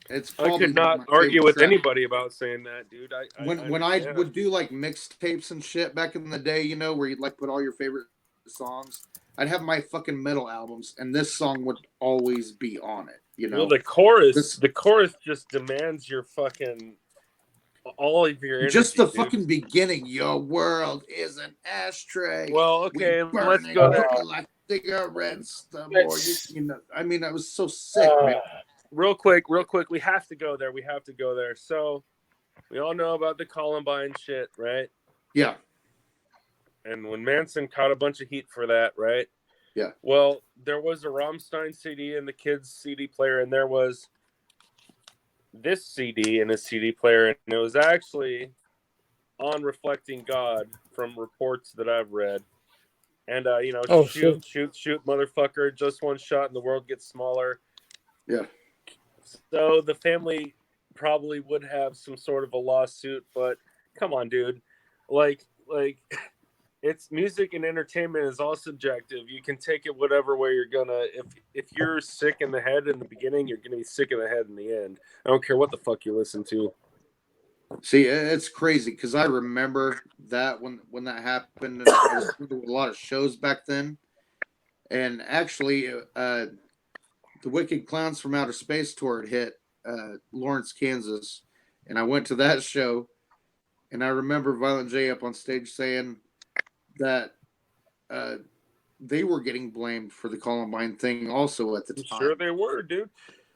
It's I could not argue with anybody about saying that, dude. When I would do like mixtapes and shit back in the day, you know, where you'd like put all your favorite songs, I'd have my fucking metal albums, and this song would always be on it. You know, well, the chorus just demands your fucking all of your energy. Just the fucking beginning. Your world is an ashtray. Well, okay, let's it go there. like cigarettes. The more you know. I mean, I was so sick, man. Real quick, we have to go there. So, we all know about the Columbine shit, right? Yeah. And when Manson caught a bunch of heat for that, right? Yeah. Well, there was a Rammstein CD in the kids' CD player, and there was this CD in a CD player, and it was actually on Reflecting God from reports that I've read. And, shoot, motherfucker, just one shot and the world gets smaller. Yeah. So the family probably would have some sort of a lawsuit, but come on, dude. Like it's music and entertainment is all subjective. You can take it whatever way you're gonna. If you're sick in the head in the beginning, you're gonna be sick in the head in the end. I don't care what the fuck you listen to. See, it's crazy because I remember that when that happened, and I was doing a lot of shows back then. And actually, the Wicked Clowns from Outer Space tour had hit Lawrence, Kansas, and I went to that show, and I remember Violent J up on stage saying that they were getting blamed for the Columbine thing also at the time. Sure they were, dude.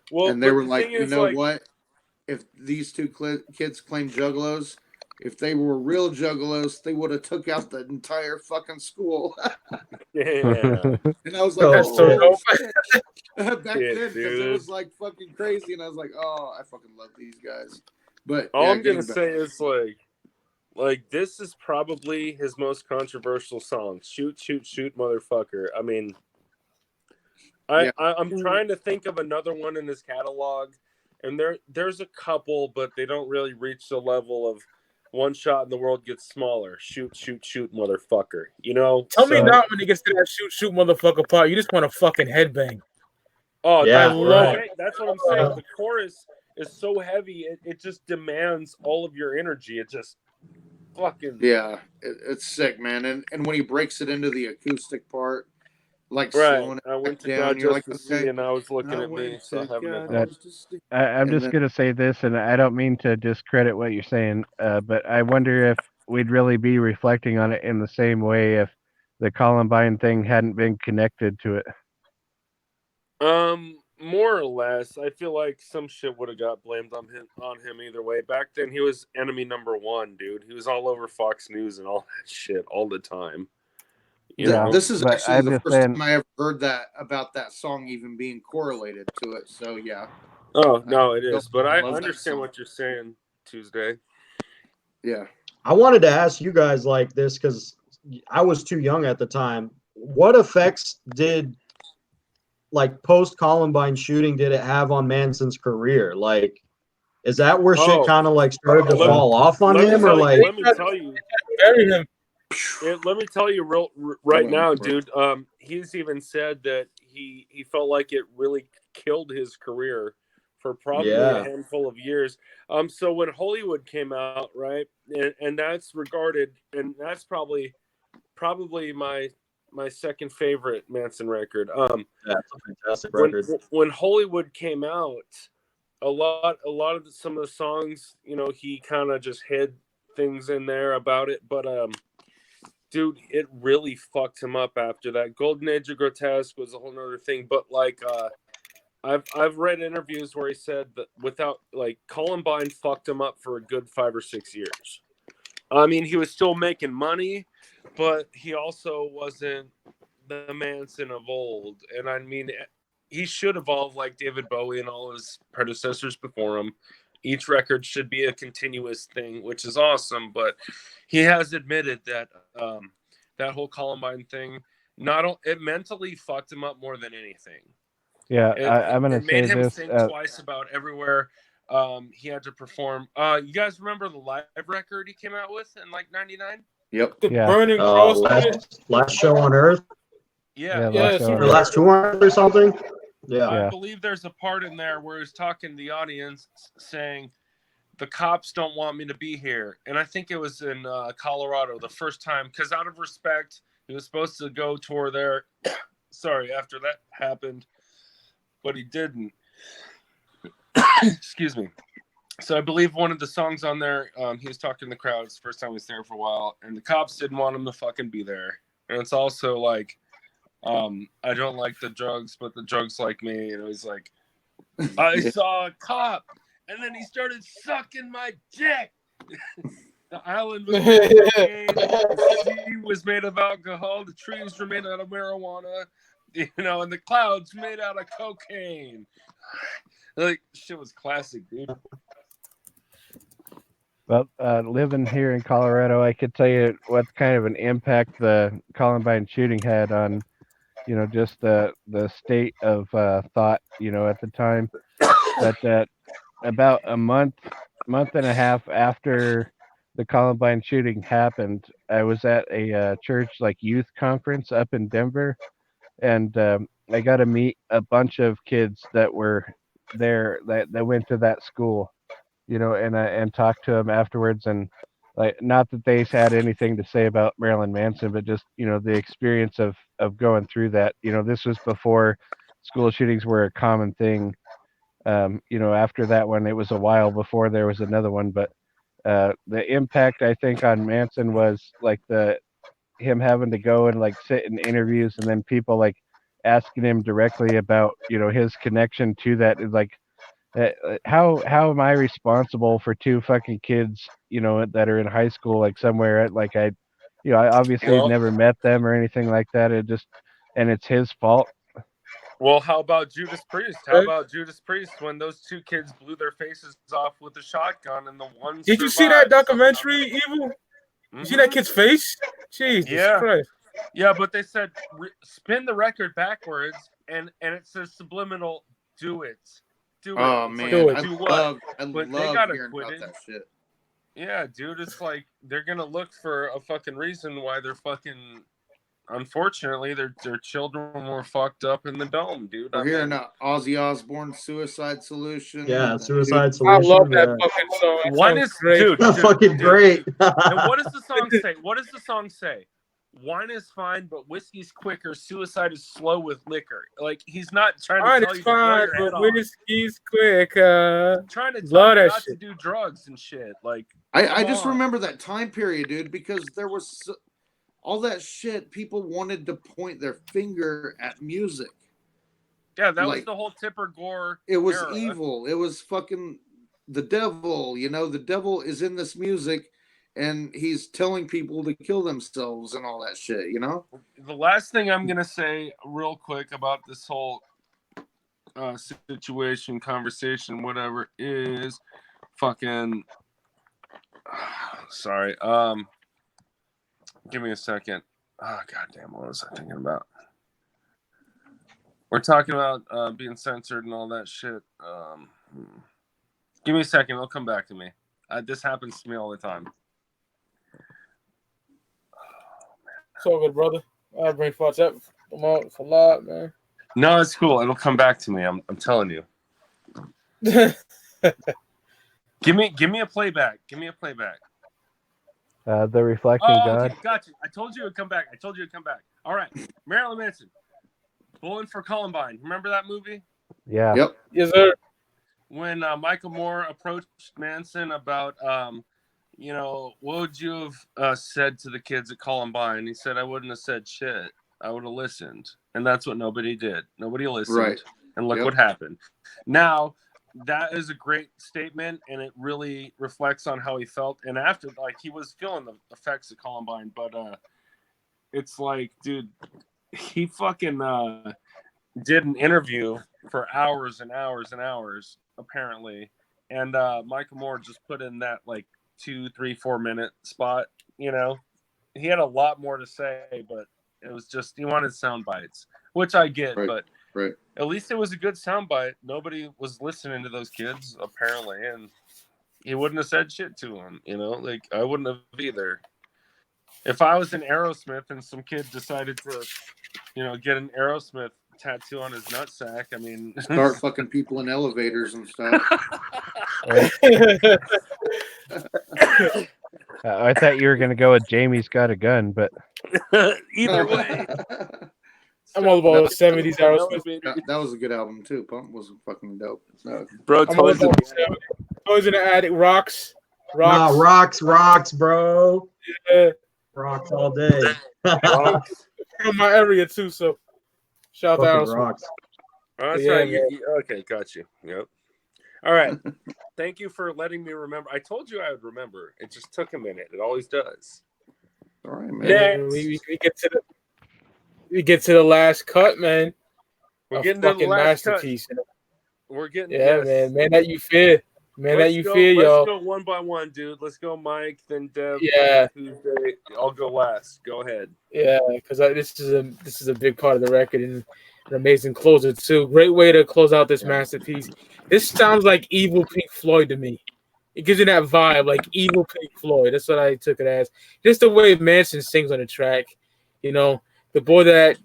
Well, and they were like, you know what? If these two kids claim juggalos, if they were real juggalos, they would have took out the entire fucking school. Yeah. And I was like, That's so oh, dope. shit. Back Shit, then, because it dude. was like fucking crazy, and I was like, oh, I fucking love these guys. But All yeah, I'm gonna getting back- say is like this is probably his most controversial song. Shoot, shoot, shoot, motherfucker. I mean, Yeah. I'm trying to think of another one in his catalog, and there's a couple, but they don't really reach the level of one shot and the world gets smaller. Shoot, shoot, shoot, motherfucker. You know? Tell me So- not when it gets to that shoot, shoot, motherfucker part. You just want to fucking headbang. Oh, Yeah, I love right. it. That's what I'm saying. The chorus is so heavy, it just demands all of your energy. It just fucking Yeah, it's sick, man. And when he breaks it into the acoustic part, like right. slowing it I went to down, God you're just like, to see, okay. and I was looking I at me, went so I to haven't God been. just to see. I'm And just then- gonna say this, and I don't mean to discredit what you're saying, but I wonder if we'd really be reflecting on it in the same way if the Columbine thing hadn't been connected to it. More or less. I feel like some shit would have got blamed on him either way. Back then, he was enemy number one, dude. He was all over Fox News and all that shit all the time. You Yeah. know? This is but actually I'm the just first saying- time I ever heard that about that song even being correlated to it. So yeah, Oh no, it I is. But I love that understand song. what you're saying, Tuesday. yeah. I wanted to ask you guys like this because I was too young at the time. What effects did like post Columbine shooting did it have on Manson's career? Like, is that where shit Oh. kind of like started to Let- fall off on let me him, tell or you- like? let me tell you. Bury him. Let me tell you right Well, now, right. dude. He's even said that he felt like it really killed his career for probably Yeah. a handful of years. So when Hollywood came out, right, and that's regarded, and that's probably my second favorite Manson record. That's a fantastic When record. when Hollywood came out, some of the songs, you know, he kind of just hid things in there about it, but dude, it really fucked him up after that. Golden Age of Grotesque was a whole nother thing, but like I've read interviews where he said that without like Columbine fucked him up for a good 5 or 6 years. I mean, he was still making money, but he also wasn't the Manson of old. And I mean, he should evolve like David Bowie and all his predecessors before him. Each record should be a continuous thing, which is awesome. But he has admitted that that whole Columbine thing, it mentally fucked him up more than anything. Yeah, I'm It gonna say made him this. think twice about everywhere he had to perform. You guys remember the live record he came out with in like '99? Yep. The Yeah. burning cross. Last show on Earth, Yeah, Yeah, last so show on or Earth. last tour on Earth or something. Yeah. I Yeah. believe there's a part in there where he's talking to the audience saying, "The cops don't want me to be here." And I think it was in Colorado the first time, because out of respect, he was supposed to go tour there. Sorry, after that happened, but he didn't. Excuse me. So I believe one of the songs on there, he was talking to the crowd. It's the first time he was there for a while, and the cops didn't want him to fucking be there. And it's also like, I don't like the drugs, but the drugs like me. And it was like, I saw a cop, and then he started sucking my dick. The island was made of cocaine, the sea was made of alcohol, the trees were made out of marijuana, you know, and the clouds made out of cocaine. Like, shit was classic, dude. Well, living here in Colorado, I could tell you what kind of an impact the Columbine shooting had on, you know, just the state of thought, you know, at the time. But about a month and a half after the Columbine shooting happened, I was at a church like youth conference up in Denver, and I got to meet a bunch of kids that were there that went to that school, you know, and talked to them afterwards, and like not that they had anything to say about Marilyn Manson, but just, you know, the experience of going through that. You know, this was before school shootings were a common thing. You know, after that one, it was a while before there was another one, but the impact I think on Manson was like him having to go and like sit in interviews, and then people like asking him directly about, you know, his connection to that, like How am I responsible for two fucking kids, that are in high school, like somewhere, like I obviously Well- never met them or anything like that. And it's his fault. Well, how about Judas Priest? How about Judas Priest when those two kids blew their faces off with a shotgun and the one Did you see survived that documentary, Evil? You see that kid's face? Jesus Yeah. Christ. Yeah, but they said spin the record backwards and it says subliminal, do it. Do it. Oh It's man, do I it. do what? love But they got hearing about acquitted. that shit. Yeah, dude, it's like they're gonna look for a fucking reason why they're fucking. Unfortunately, their children were fucked up in the dome, dude. We're hearing Ozzy Osbourne's Suicide Solution. Yeah, Dude, Suicide I Solution. love that yeah. fucking song. That One song's is great. dude, Fucking great. And what does the song say? What does the song say? Wine is fine, but whiskey's quicker. Suicide is slow with liquor. Like he's not trying to Mine tell is you to blow fine, your head but off. whiskey's quicker. Trying to tell Love you that not shit. to do drugs and shit. Like I come just on. remember that time period, dude, because there was all that shit. People wanted to point their finger at music. Yeah, that was like- the whole Tipper Gore. It was era. evil. It was fucking the devil. The devil is in this music, and he's telling people to kill themselves and all that shit. The last thing I'm gonna say, real quick, about this whole situation, conversation, whatever, is fucking. Sorry. Give me a second. Oh goddamn, what was I thinking about? We're talking about being censored and all that shit. Give me a second. It'll come back to me. This happens to me all the time. It's all good, brother. I bring thoughts up. Come on, it's a lot, man. No, it's cool. It'll come back to me. I'm telling you. Give me a playback. Give me a playback. The Reflecting God. Okay, got you. I told you it'd come back. All right, Marilyn Manson, Bowling for Columbine. Remember that movie? Yeah. Yep. Yes, sir. When Michael Moore approached Manson about, what would you have said to the kids at Columbine? He said, I wouldn't have said shit. I would have listened. And that's what nobody did. Nobody listened. Right. And look Yep. what happened. Now, that is a great statement, and it really reflects on how he felt. And after, he was feeling the effects of Columbine, but it's like, dude, he fucking did an interview for hours and hours and hours, apparently. And Michael Moore just put in that 2, 3, 4 minute spot. He had a lot more to say, but it was just he wanted sound bites, which I get, Right. but Right. at least it was a good sound bite. Nobody was listening to those kids, apparently, and he wouldn't have said shit to them. I wouldn't have either. If I was in Aerosmith and some kid decided to, get an Aerosmith tattoo on his nutsack, I mean, Start fucking people in elevators and stuff. I thought you were gonna go with Jamie's Got a Gun, but either way. I'm all about the 70s Aerosmith. That was a good album too. Pump was fucking dope. So, Bro, I'm all Toys about the 70s. Toys in the Attic. Rocks. Nah, rocks, bro. Yeah. Rocks all day. From my area too, so shout out Fucking to Aerosmith. rocks. Oh, that's Yeah, right. man. Okay, got you. Yep. All right. Thank you for letting me remember. I told you I would remember. It just took a minute. It always does. all right, man. Yeah, we get to the last cut, man. We're A getting to the fucking last cut. masterpiece. We're getting Yeah, yes. man that you fear. Let's y'all. go one by one, dude. Let's go, Mike, then Deb. Yeah. Tuesday. I'll go last. Go ahead. Yeah, because this is a big part of the record and an amazing closer too. Great way to close out this masterpiece. This sounds like evil Pink Floyd to me. It gives you that vibe, like evil Pink Floyd. That's what I took it as. Just the way Manson sings on the track. The boy that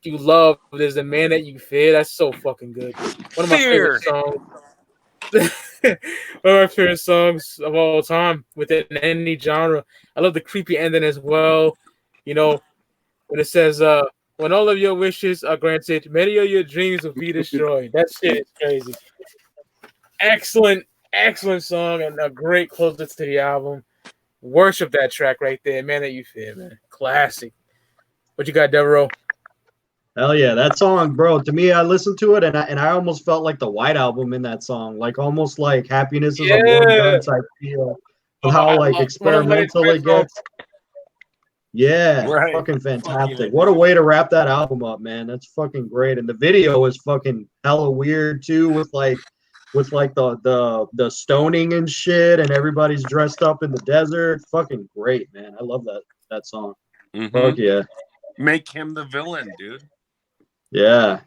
you love is the man that you fear. That's so fucking good. One of my favorite songs. One of my favorite songs of all time within any genre. I love the creepy ending as well. When it says, when all of your wishes are granted, many of your dreams will be destroyed. That shit is crazy. Excellent song and a great closer to the album. Worship that track right there, man that you fear, man. Classic. What you got, Devereaux? Hell yeah, that song, bro. To me, I listened to it and I almost felt like the White Album in that song, like almost like "Happiness Is a Warm Yeah. Gun" type feel. Oh, How I like love one of my experimental it songs. gets. Yeah, Right. fucking Fucking fantastic. What a way to wrap that album up, man. That's fucking great. And the video is fucking hella weird too, with like the stoning and shit, and everybody's dressed up in the desert. Fucking great, man. I love that song. Mhm. Fuck yeah. Make him the villain, dude. Yeah.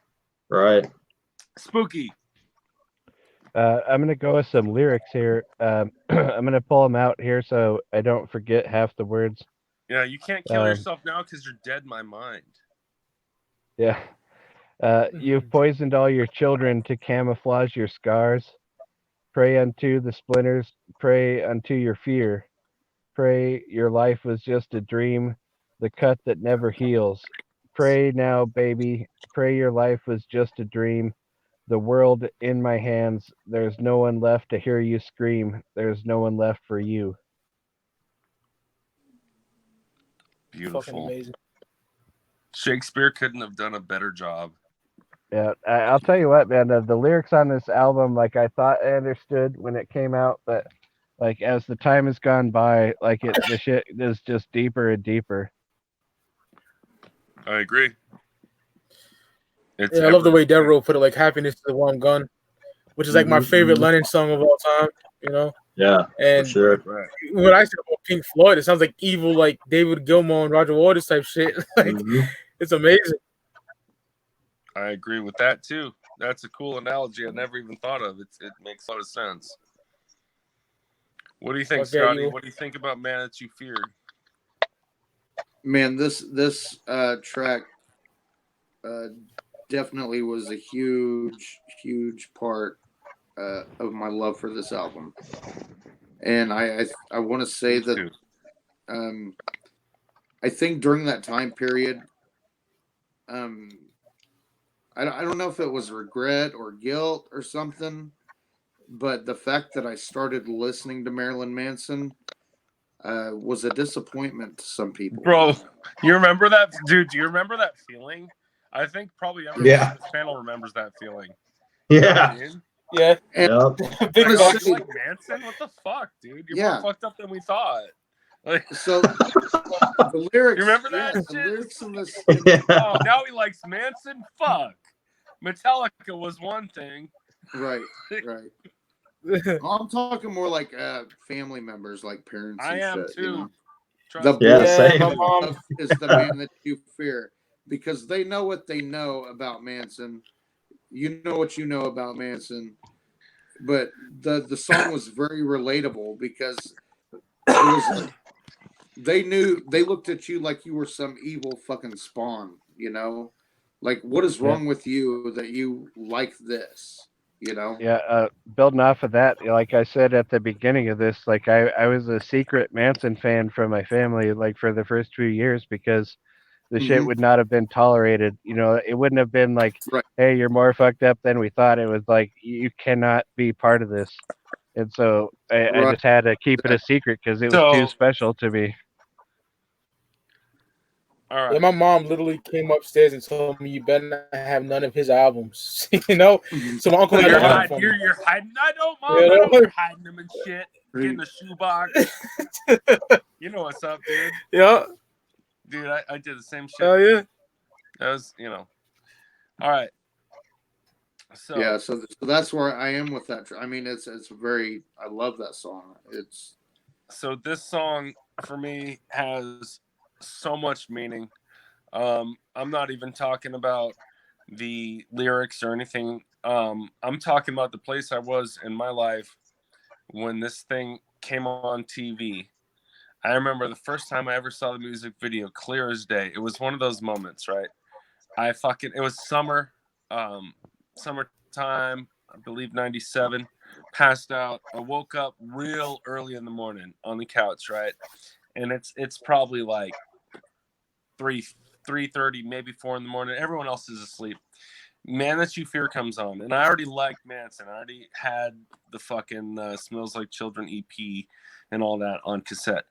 Right. Spooky. I'm gonna go with some lyrics here. I'm gonna pull them out here so I don't forget half the words. Yeah, you can't kill yourself now because you're dead in my mind. Yeah. You've poisoned all your children to camouflage your scars. Pray unto the splinters. Pray unto your fear. Pray your life was just a dream, the cut that never heals. Pray now, baby. Pray your life was just a dream. The world in my hands. There's no one left to hear you scream. There's no one left for you. Fucking Beautiful. amazing. Shakespeare couldn't have done a better job. Yeah, I'll tell you what, man. The lyrics on this album, like I thought I understood when it came out, but like as the time has gone by, like the shit is just deeper and deeper. I agree. It's Yeah, I love the way Devereaux put it, like "Happiness is a Warm Gun," which is like my favorite Lennon song of all time. You know, Yeah, and for sure. Right. when I say about Pink Floyd, it sounds like evil, like David Gilmour and Roger Waters type shit. Like Mhm. it's amazing. I agree with that too. That's a cool analogy I never even thought of. It makes a lot of sense. What do you think, Okay, Scotty? you- What do you think about Man That You Fear? Man, this track definitely was a huge part of my love for this album, and I want to say Me that too. I think during that time period, um, I don't know if it was regret or guilt or something, but the fact that I started listening to Marilyn Manson was a disappointment to some people. Bro, you remember that? Dude, do you remember that feeling? I think probably everyone Yeah. on this panel remembers that feeling. You know what I Yeah. mean? Yeah, And Yep. big Like, bucks. oh, you like Manson? What the fuck, dude? You're Yeah. more fucked up than we thought. Like, so the lyrics, you remember that the shit? lyrics in this, Yeah. Oh, now he likes Manson? Fuck. Metallica was one thing. right. I'm talking more like family members, like parents I and am shit. too. You know, Trust the me. Yeah, Yeah, same. my mom. is the man that you fear because they know what they know about Manson. You know what you know about Manson, but the song was very relatable because it was like they looked at you like you were some evil fucking spawn. You know, like what is wrong with you that you like this? You know. Yeah, building off of that, like I said at the beginning of this, like I was a secret Manson fan from my family, like for the first 2 years because the shit Mhm. would not have been tolerated. You know, it wouldn't have been like, Right. hey, you're more fucked up than we thought. It was like you cannot be part of this, and so I Right. just had to keep it a secret because it was too So, special to me. all Yeah, right. my mom literally came upstairs and told me you better not have none of his albums. You know, so my uncle So had to you're hide them hiding. from me. You're hiding. I know, Mom. You I know know? you're hiding them and shit. Getting a shoebox. You know what's up, dude. Yeah, Dude, I did the same shit. hell yeah. That was, All right. So Yeah, so that's where I am with that. I mean, it's very. I love that song. It's so this song for me has so much meaning. I'm not even talking about the lyrics or anything. I'm talking about the place I was in my life when this thing came on TV. I remember the first time I ever saw the music video, clear as day. It was one of those moments, right? It was summer, summertime, I believe 97. Passed out. I woke up real early in the morning on the couch, right? And it's probably like 3:30, maybe 4 in the morning. Everyone else is asleep. Man That You Fear comes on, and I already liked Manson. I already had the fucking Smells Like Children EP and all that on cassette.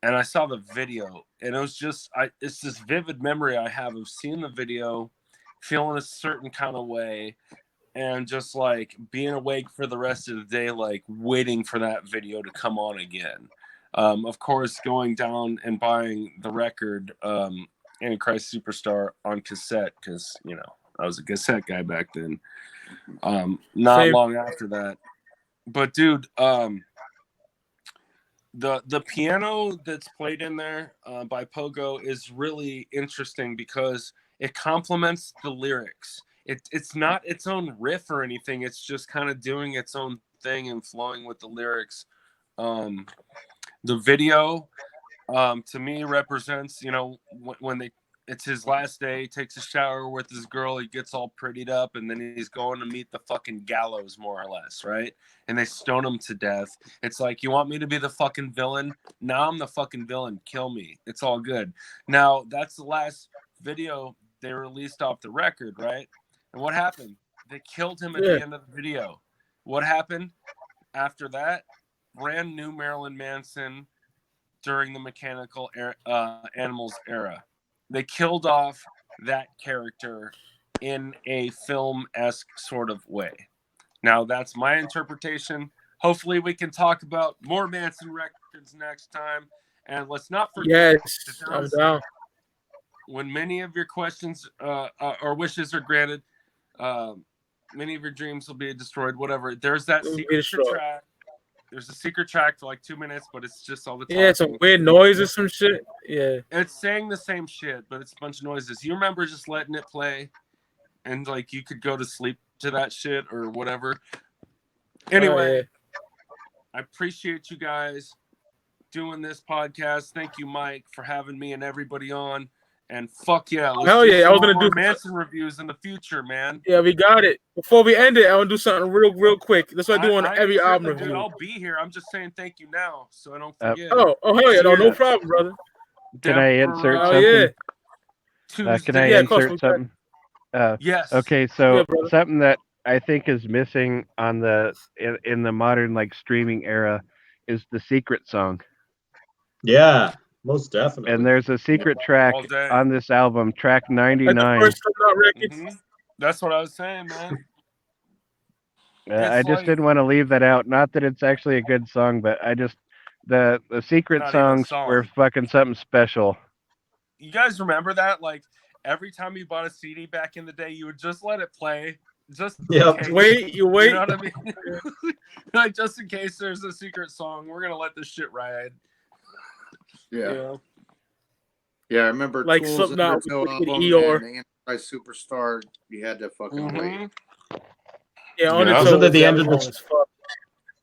And I saw the video, and it was just, it's this vivid memory I have of seeing the video feeling a certain kind of way, and just like being awake for the rest of the day, like waiting for that video to come on again. Of course, going down and buying the record, Antichrist Superstar on cassette, because I was a cassette guy back then. Not long after that, but dude, the piano that's played in there by Pogo is really interesting because it complements the lyrics. It's not its own riff or anything. It's just kind of doing its own thing and flowing with the lyrics. The video, to me, represents, when it's his last day, he takes a shower with his girl, he gets all prettied up, and then he's going to meet the fucking gallows, more or less, right? And they stone him to death. It's like, you want me to be the fucking villain? Now I'm the fucking villain. Kill me. It's all good. Now, that's the last video they released off the record, right? And what happened? They killed him at the end of the video. What happened after that? Brand new Marilyn Manson during the Mechanical Animals era. They killed off that character in a film-esque sort of way. Now, that's my interpretation. Hopefully, we can talk about more Manson records next time. And let's not forget, I'm down. When many of your questions or wishes are granted, many of your dreams will be destroyed, whatever. There's that secret track. There's a secret track for like 2 minutes, but it's just all the talking. Yeah, some weird noise or some shit. Yeah. It's saying the same shit, but it's a bunch of noises. You remember just letting it play and like you could go to sleep to that shit or whatever. Anyway, I appreciate you guys doing this podcast. Thank you, Mike, for having me and everybody on. And fuck yeah, let's I was gonna do Manson reviews in the future, man. Yeah, we got it. Before we end it, I want to do something real quick. That's what I do on every album review. Dude, I'll be here. I'm just saying thank you now, so I don't forget. Hell yeah, no problem, brother. Can I insert something? Can I insert something? Yes. Okay, so something that I think is missing on in the modern like streaming era is the secret song. Yeah. Most definitely. And there's a secret track on this album, track 99. That's what I was saying, man. I just didn't want to leave that out. Not that it's actually a good song, but I just the secret songs were fucking something special. You guys remember that? Like every time you bought a CD back in the day, you would just let it play. Just wait. You know what I mean? Like just in case there's a secret song, we're gonna let this shit ride. Yeah. I remember like Tools something out with Eeyore. The Antichrist Superstar. You had to fucking wait. Yeah, also at the end of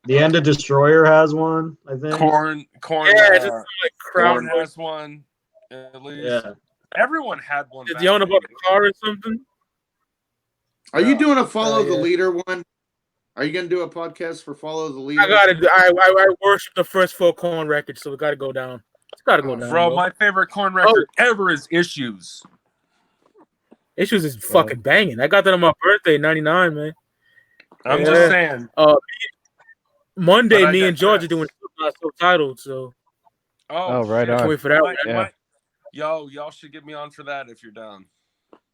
the end of Destroyer has one, I think. Corn. Yeah, just like Corn has one. At least. Yeah. Everyone had one. Did you own about the car or something? Are you doing a Follow the Leader one? Are you gonna do a podcast for Follow the Leader? I gotta do. I worship the first 4 Corn records, so we gotta go down. It's gotta go down, bro. My favorite Corn record ever is Issues. Issues is fucking banging. I got that on my birthday, 99, man. I'm just saying. Monday, me and George are doing Subtitled, so. Oh, right on. Can't wait for that. Y'all should get me on for that if you're down.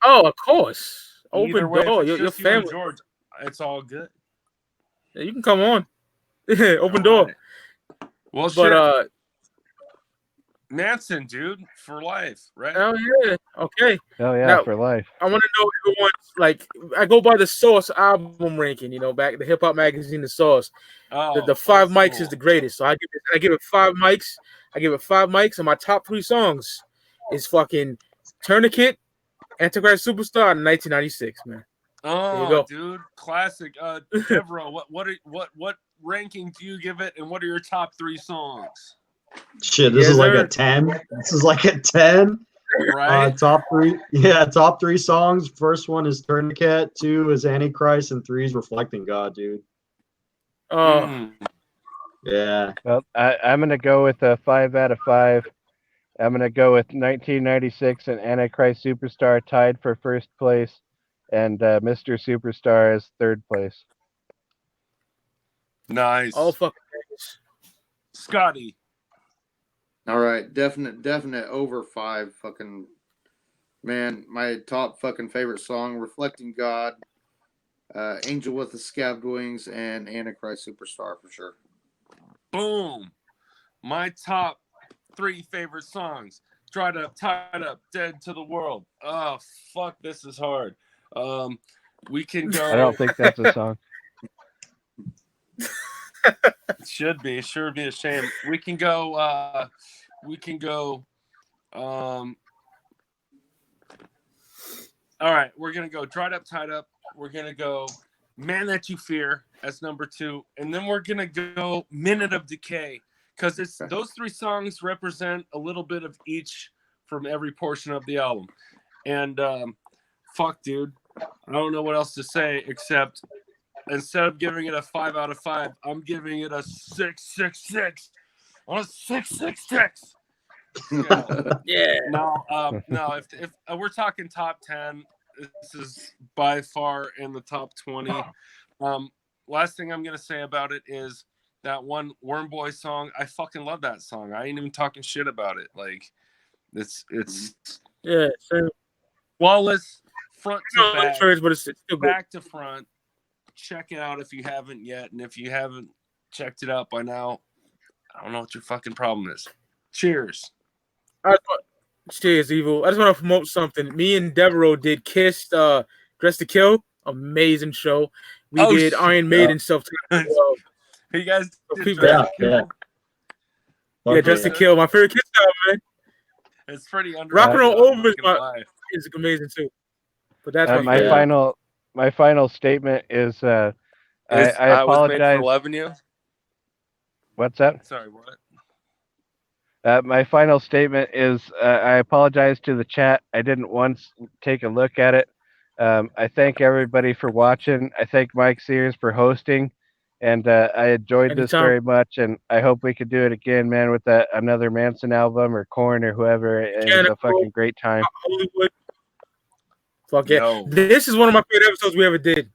Oh, of course. Open way, door. Your family. George, it's all good. Yeah, you can come on. Open door. Right. Well, but Manson, dude, for life, right? Hell yeah. Okay. Hell yeah, for life. I want to know everyone's like. I go by the Source album ranking. Back the hip hop magazine, the Source. The 5 mics is the greatest. So I give it 5 mics. I give it 5 mics, and my top 3 songs is fucking Tourniquet, Antichrist Superstar, and 1996, man. Oh, dude, classic. Devereaux, what ranking do you give it, and what are your top 3 songs? Shit, this is like a 10. This is like a 10. Right. Top 3. Yeah, top 3 songs. First one is Tourniquet, 2 is Antichrist, and 3 is Reflecting God, dude. Yeah. Well, I'm gonna go with a 5 out of 5. I'm gonna go with 1996 and Antichrist Superstar tied for first place, and Mr. Superstar is third place. Nice. Oh fucking Scotty. All right, definite over 5 fucking Man, my top fucking favorite song, Reflecting God, Angel with the Scabbed Wings, and Antichrist Superstar for sure. Boom. My top 3 favorite songs. Dried Up, Tied Up, Dead to the World. Oh, fuck, this is hard. We can go. I don't think that's a song. It should be. It sure would be a shame. We can go. All right, we're gonna go Dried Up, Tied Up. We're gonna go Man That You Fear as number 2, and then we're gonna go Minute of Decay, because it's those 3 songs represent a little bit of each from every portion of the album. And fuck, dude, I don't know what else to say except instead of giving it a 5 out of 5, I'm giving it a 666 on a 666. Yeah. No, if we're talking top 10, this is by far in the top 20. Last thing I'm gonna say about it is that one Worm Boy song. I fucking love that song. I ain't even talking shit about it. Like, it's Yeah. So, flawless front to back, but it's still good. back to front. Check it out if you haven't yet, and if you haven't checked it out by now, I don't know what your fucking problem is. Cheers. Cheers, Evil. I just want to promote something. Me and Devereaux did Kiss, Dress to Kill. Amazing show. We did Iron Maiden self-titled. You guys did Yeah. Yeah, Dress to Kill. My favorite Kiss album, man. It's pretty underrated. Rockin' on Over is is amazing too. But that's my final statement is I apologize. Was made for loving you. What's that? Sorry, what? My final statement is I apologize to the chat. I didn't once take a look at it. I thank everybody for watching. I thank Mike Sears for hosting, and I enjoyed this very much. And I hope we could do it again, man, with another Manson album or Korn or whoever. It was a fucking great time. Hollywood. Fuck yeah! No. This is one of my favorite episodes we ever did.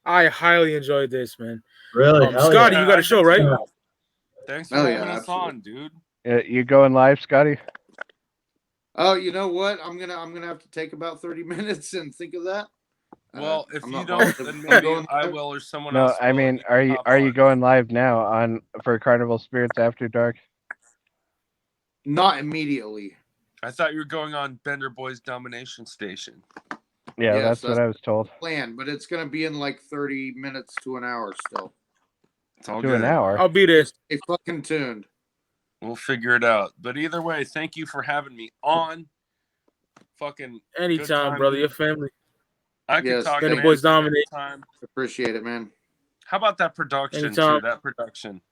I highly enjoyed this, man. Really, Scotty, you got a show, right? Thanks for having us on, dude. You going live, Scotty? Oh, you know what? I'm gonna have to take about 30 minutes and think of that. Well, if you don't, then maybe I will or someone else. No, I mean, are you going live now for Carnival Spirits After Dark? Not immediately. I thought you were going on Bender Boy's Domination Station. Yeah, yes, that's what I was told. Plan, but it's gonna be in like 30 minutes to an hour still. It's all to good. An hour. I'll be there. Stay fucking tuned. We'll figure it out. But either way, thank you for having me on. Fucking anytime, brother. Your family. I can talk. Bender Boys dominate. Appreciate it, man. How about that production anytime. Too?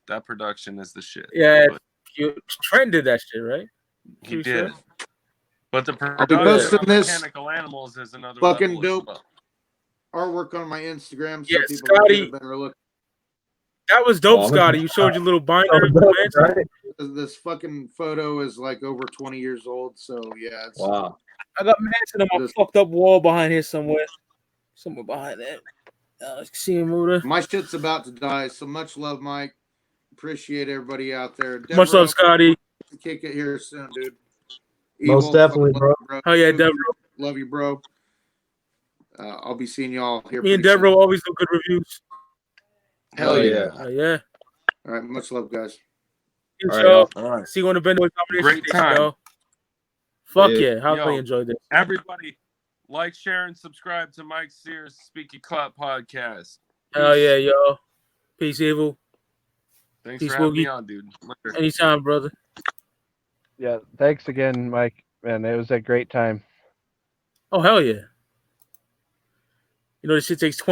That production is the shit. Yeah, Trent did that shit, right? He did. But the production of Mechanical Animals is another fucking dope artwork on my Instagram. So yeah, people Scotty. can get a better look. That was dope, Scotty. You showed your little binder. This fucking photo is like over 20 years old, so yeah. It's, wow. I got Manson on my fucked up wall behind here somewhere. Somewhere behind that. See him over there. My shit's about to die, so much love, Mike. Appreciate everybody out there. Much love, Scotty. Kick it here soon, dude. Most definitely, bro. Oh yeah, Devereaux. Love you, bro. I'll be seeing y'all here. Me and Devereaux always do good reviews. Hell yeah. Yeah. All right, much love, guys. All right. See you on the Bender Boys Domination. Great time. Yo. Fuck yeah. How can you enjoy this? Everybody, like, share, and subscribe to Mike Sears Speaky Clout podcast. Hell yeah, yo. Peace, Evil. Thanks for having me on, dude. Later. Anytime, brother. Yeah, thanks again, Mike. Man, it was a great time. Oh, hell yeah. You know, this shit takes 20